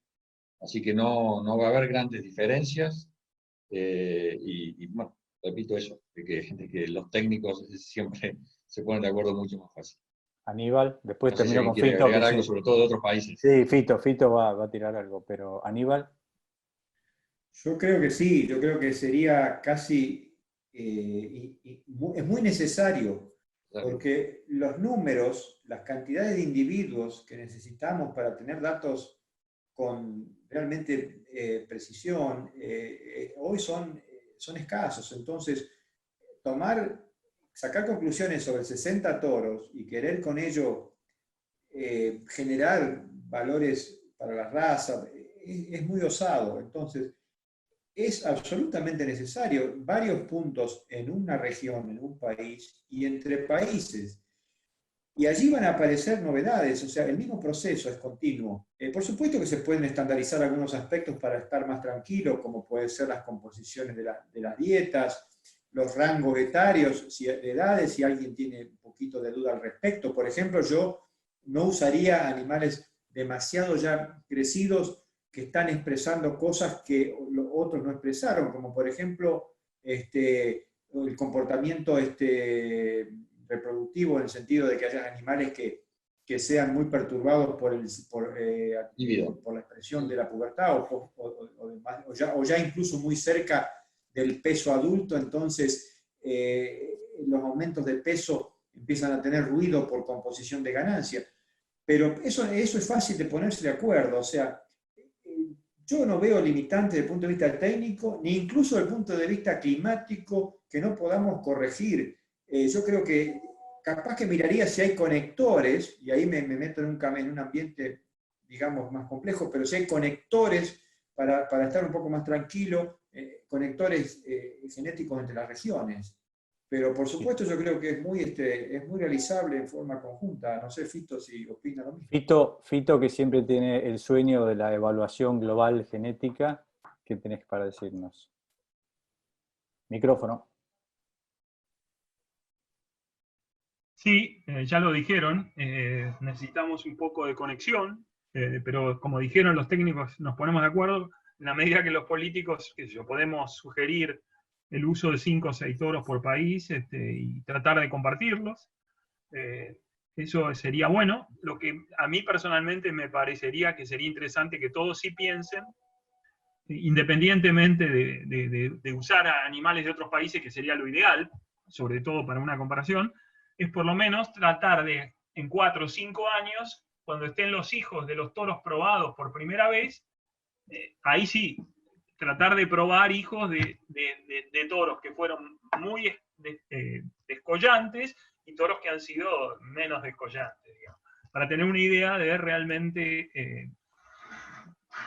Así que no va a haber grandes diferencias. Y bueno, repito eso, de que los técnicos siempre se ponen de acuerdo mucho más fácil. Aníbal, después No sé termino si con quiere Fito. agregar algo, sobre todo de otros países. Sí, Fito va a tirar algo, pero Aníbal. Yo creo que sí, yo creo que sería casi, es muy necesario, porque los números, las cantidades de individuos que necesitamos para tener datos con realmente precisión, hoy son escasos. Entonces, sacar conclusiones sobre 60 toros y querer con ello generar valores para la raza, es muy osado. Entonces, es absolutamente necesario varios puntos en una región, en un país y entre países. Y allí van a aparecer novedades, o sea, el mismo proceso es continuo. Por supuesto que se pueden estandarizar algunos aspectos para estar más tranquilo, como pueden ser las composiciones de las dietas, los rangos etarios, de edades, si alguien tiene un poquito de duda al respecto. Por ejemplo, yo no usaría animales demasiado ya crecidos que están expresando cosas que otros no expresaron, como por ejemplo el comportamiento reproductivo, en el sentido de que haya animales que sean muy perturbados por la expresión de la pubertad o ya incluso muy cerca del peso adulto. Entonces los aumentos de peso empiezan a tener ruido por composición de ganancia. Pero eso es fácil de ponerse de acuerdo. O sea, yo no veo limitantes desde el punto de vista técnico, ni incluso desde el punto de vista climático, que no podamos corregir. Yo creo que capaz que miraría si hay conectores, y ahí me meto en un ambiente, digamos, más complejo, pero si hay conectores para estar un poco más tranquilo, conectores genéticos entre las regiones. Pero por supuesto yo creo que es muy realizable en forma conjunta. No sé, Fito, si opina lo mismo. Fito, que siempre tiene el sueño de la evaluación global genética, ¿qué tenés para decirnos? Micrófono. Sí, ya lo dijeron, necesitamos un poco de conexión pero como dijeron los técnicos, nos ponemos de acuerdo, en la medida que los políticos, qué sé yo, podemos sugerir el uso de 5 o 6 toros por país y tratar de compartirlos. Eso sería bueno. Lo que a mí personalmente me parecería que sería interesante que todos sí piensen, independientemente de usar a animales de otros países, que sería lo ideal, sobre todo para una comparación, es por lo menos tratar de, en 4 o 5 años, cuando estén los hijos de los toros probados por primera vez, ahí sí, tratar de probar hijos de toros que fueron muy descollantes y toros que han sido menos descollantes, digamos, para tener una idea de realmente...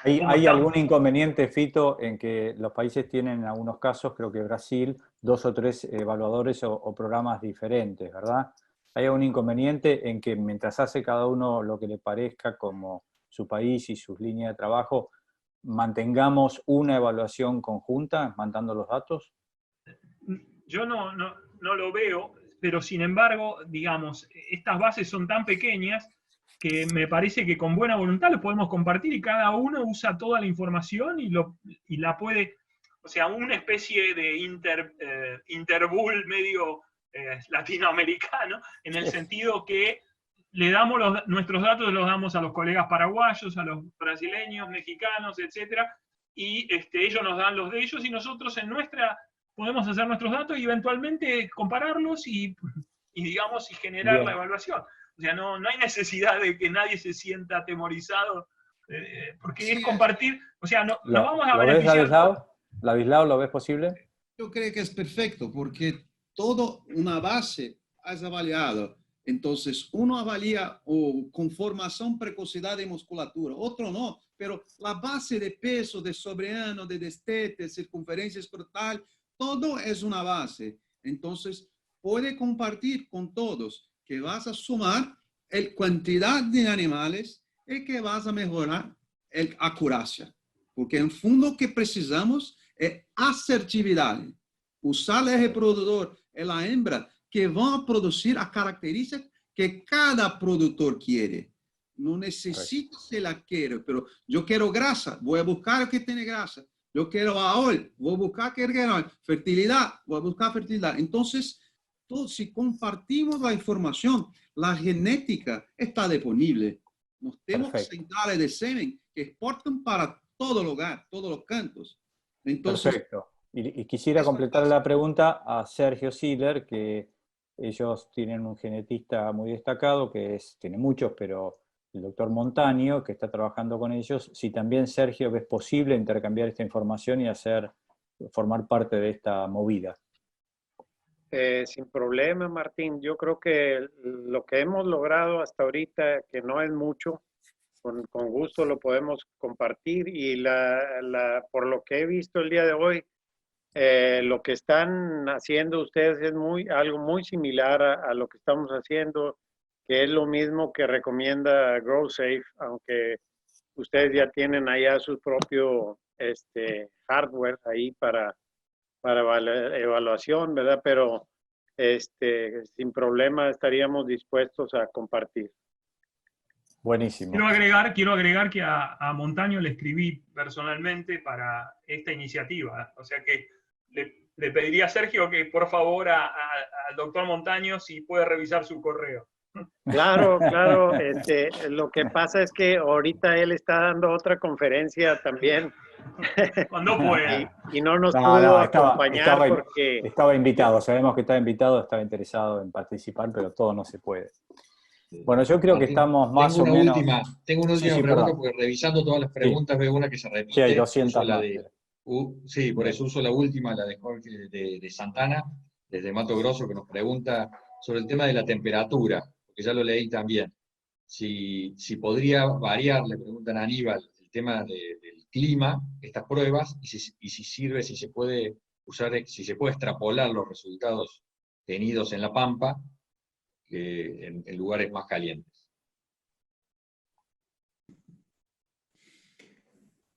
¿Hay algún inconveniente, Fito, en que los países tienen en algunos casos, creo que Brasil, 2 o 3 evaluadores o programas diferentes, ¿verdad? ¿Hay algún inconveniente en que mientras hace cada uno lo que le parezca como su país y sus líneas de trabajo, mantengamos una evaluación conjunta, mandando los datos? Yo no lo veo, pero sin embargo, digamos, estas bases son tan pequeñas que me parece que con buena voluntad lo podemos compartir y cada uno usa toda la información y la puede, o sea, una especie de interbull medio latinoamericano, en el sentido que le damos nuestros datos, los damos a los colegas paraguayos, a los brasileños, mexicanos, etcétera, y ellos nos dan los de ellos y nosotros en nuestra podemos hacer nuestros datos y eventualmente compararlos y digamos, y generar Bien. la evaluación. O sea, no hay necesidad de que nadie se sienta atemorizado, porque Sí, es compartir, o sea, nos vamos a ¿Lo ves, beneficiar. Ladislao, lo ves posible? Yo creo que es perfecto porque toda una base es avaliada. Entonces, uno avalía con formación, precocidad y musculatura, otro no, pero la base de peso, de sobreano, de destete, circunferencia escrotal, todo es una base. Entonces, puede compartir con todos que vas a sumar la cantidad de animales y que vas a mejorar la acuracia. Porque en fondo lo que precisamos es asertividad. Usar el reproductor y la hembra que van a producir a característica que cada productor quiere. No necesito si la quiero, pero yo quiero grasa, voy a buscar el que tiene grasa. Yo quiero AOL, voy a buscar que tiene AOL. Fertilidad, voy a buscar fertilidad. Entonces, si compartimos la información, la genética está disponible. Nos tenemos centrales de semen que exportan para todo el hogar, todos los cantos. Entonces, perfecto. Y quisiera completar la pregunta a Sergio Siller, que ellos tienen un genetista muy destacado, tiene muchos, pero el doctor Montaño, que está trabajando con ellos. Si también, Sergio, ves posible intercambiar esta información y formar parte de esta movida. Sin problema, Martín. Yo creo que lo que hemos logrado hasta ahorita, que no es mucho, con gusto lo podemos compartir y por lo que he visto el día de hoy, lo que están haciendo ustedes es algo muy similar a lo que estamos haciendo, que es lo mismo que recomienda GrowSafe, aunque ustedes ya tienen allá su propio hardware ahí para evaluación, ¿verdad? Pero sin problema estaríamos dispuestos a compartir. Buenísimo. Quiero agregar que a Montaño le escribí personalmente para esta iniciativa. O sea que le pediría a Sergio que por favor al doctor Montaño si puede revisar su correo. Claro, claro. Lo que pasa es que ahorita él está dando otra conferencia también. Cuando pueda. Y no nos pudo acompañar porque... Estaba invitado, sabemos que estaba invitado, estaba interesado en participar, pero todo no se puede. Bueno, yo creo que estamos más o menos... Tengo una última pregunta, porque revisando todas las preguntas veo una que se repite. Sí, hay 200 la más. Sí, por eso uso la última, la de Jorge de Santana, desde Mato Grosso, que nos pregunta sobre el tema de la temperatura, porque ya lo leí también. Si podría variar, le preguntan a Aníbal, el tema del clima, estas pruebas, y si sirve, si se puede usar, si se puede extrapolar los resultados tenidos en La Pampa, en lugares más calientes.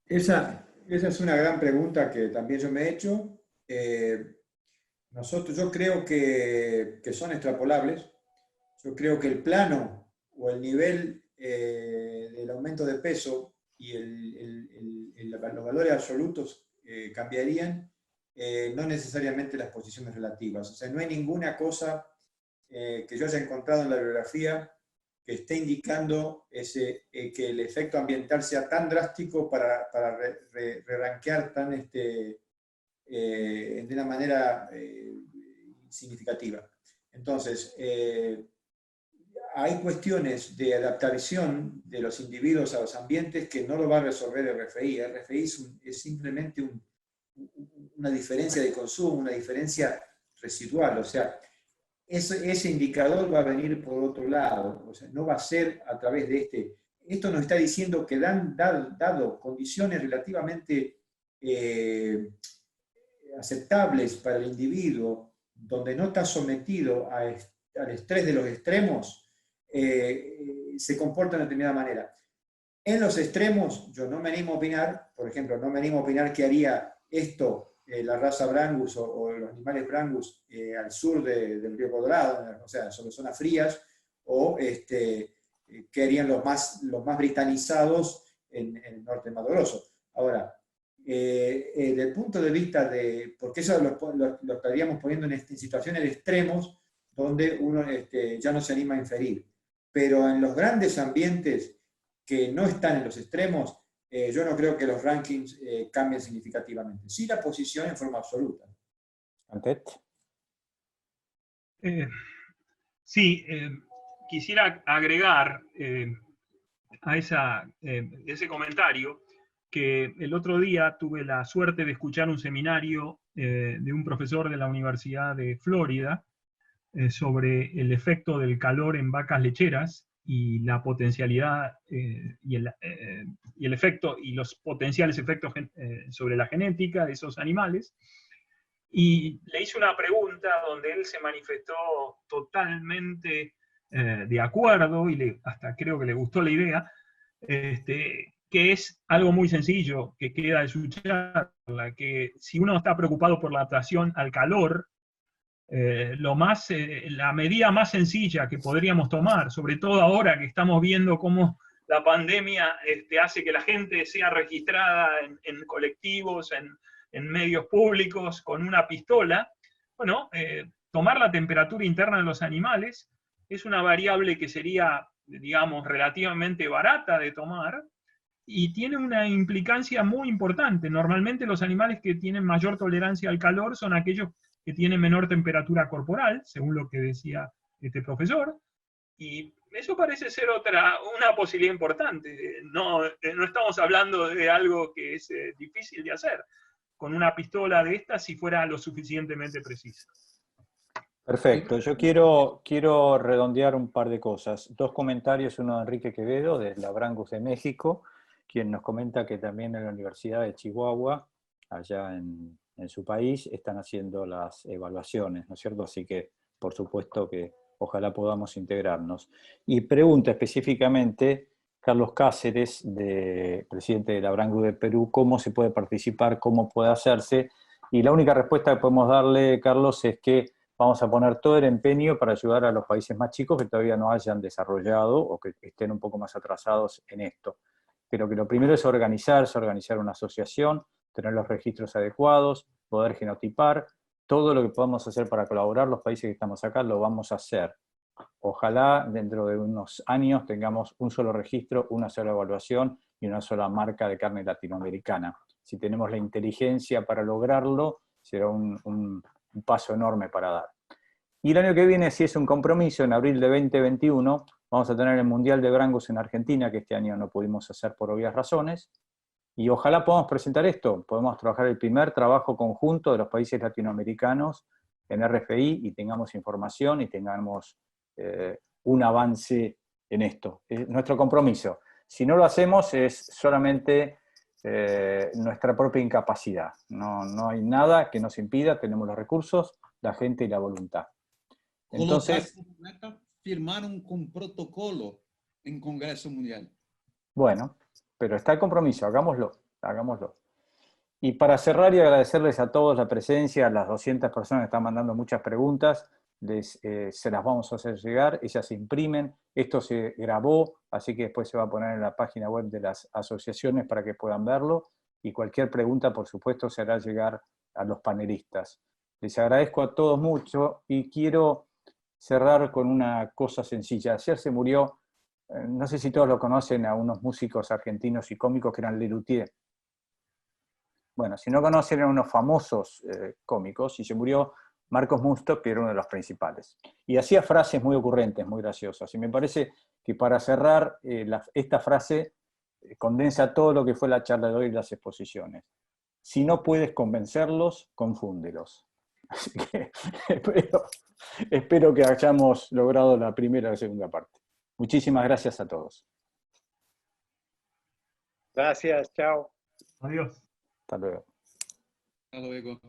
Esa es una gran pregunta que también yo me he hecho. Yo creo que son extrapolables. Yo creo que el plano o el nivel de el aumento de peso y los valores absolutos cambiarían, no necesariamente las posiciones relativas. O sea, no hay ninguna cosa que yo haya encontrado en la bibliografía que esté indicando que el efecto ambiental sea tan drástico para re-rankear de una manera significativa. Entonces, hay cuestiones de adaptación de los individuos a los ambientes que no lo va a resolver el RFI. El RFI es simplemente una diferencia de consumo, una diferencia residual. O sea, ese indicador va a venir por otro lado. O sea, no va a ser a través de este. Esto nos está diciendo que dado condiciones relativamente aceptables para el individuo, donde no está sometido al estrés de los extremos, se comporta de una determinada manera. En los extremos, yo no me animo a opinar, por ejemplo, no me animo a opinar qué haría esto, la raza Brangus o los animales Brangus al sur del Río Colorado, o sea, sobre zonas frías, o qué harían los más britanizados en el norte de Mato Grosso. Ahora, desde el punto de vista porque eso lo estaríamos poniendo en situaciones de extremos donde uno ya no se anima a inferir. Pero en los grandes ambientes que no están en los extremos, yo no creo que los rankings cambien significativamente. Sí la posición en forma absoluta. ¿Antet? Sí, quisiera agregar a ese comentario que el otro día tuve la suerte de escuchar un seminario de un profesor de la Universidad de Florida sobre el efecto del calor en vacas lecheras y la potencialidad y el efecto y los potenciales efectos sobre la genética de esos animales. Y le hice una pregunta donde él se manifestó totalmente de acuerdo y hasta creo que le gustó la idea, que es algo muy sencillo que queda de su charla, que si uno está preocupado por la adaptación al calor, la medida más sencilla que podríamos tomar, sobre todo ahora que estamos viendo cómo la pandemia hace que la gente sea registrada en colectivos, en medios públicos, con una pistola, bueno, tomar la temperatura interna de los animales es una variable que sería, digamos, relativamente barata de tomar, y tiene una implicancia muy importante. Normalmente los animales que tienen mayor tolerancia al calor son aquellos que tienen menor temperatura corporal, según lo que decía este profesor, y eso parece ser una posibilidad importante. No estamos hablando de algo que es difícil de hacer con una pistola de estas si fuera lo suficientemente precisa. Perfecto, yo quiero redondear un par de cosas. Dos comentarios, uno de Enrique Quevedo, de la Brangus de México, quien nos comenta que también en la Universidad de Chihuahua, allá en su país, están haciendo las evaluaciones, ¿no es cierto? Así que, por supuesto que ojalá podamos integrarnos. Y pregunta específicamente Carlos Cáceres, presidente de la Brangus de Perú, cómo se puede participar, cómo puede hacerse. Y la única respuesta que podemos darle, Carlos, es que vamos a poner todo el empeño para ayudar a los países más chicos que todavía no hayan desarrollado o que estén un poco más atrasados en esto. Pero que lo primero es organizar una asociación, tener los registros adecuados, poder genotipar. Todo lo que podamos hacer para colaborar los países que estamos acá lo vamos a hacer. Ojalá dentro de unos años tengamos un solo registro, una sola evaluación y una sola marca de carne latinoamericana. Si tenemos la inteligencia para lograrlo, será un paso enorme para dar. Y el año que viene, si es un compromiso, en abril de 2021, vamos a tener el Mundial de Brangus en Argentina, que este año no pudimos hacer por obvias razones, y ojalá podamos presentar esto, podemos trabajar el primer trabajo conjunto de los países latinoamericanos en RFI y tengamos información y tengamos un avance en esto. Es nuestro compromiso. Si no lo hacemos es solamente nuestra propia incapacidad. No hay nada que nos impida, tenemos los recursos, la gente y la voluntad. Entonces, firmaron un protocolo en Congreso Mundial. Bueno, pero está el compromiso, hagámoslo. Y para cerrar y agradecerles a todos la presencia, a las 200 personas que están mandando muchas preguntas, se las vamos a hacer llegar, ellas se imprimen, esto se grabó, así que después se va a poner en la página web de las asociaciones para que puedan verlo, y cualquier pregunta, por supuesto, se hará llegar a los panelistas. Les agradezco a todos mucho, y quiero cerrar con una cosa sencilla. Ayer se murió, no sé si todos lo conocen, a unos músicos argentinos y cómicos que eran Lelutier. Bueno, si no conocen, eran unos famosos cómicos, y se murió Marcos Munstock, que era uno de los principales. Y hacía frases muy ocurrentes, muy graciosas. Y me parece que para cerrar, esta frase condensa todo lo que fue la charla de hoy y las exposiciones. Si no puedes convencerlos, confúndelos. Así que espero que hayamos logrado la primera y la segunda parte. Muchísimas gracias a todos. Gracias, chao. Adiós. Hasta luego. Hasta luego.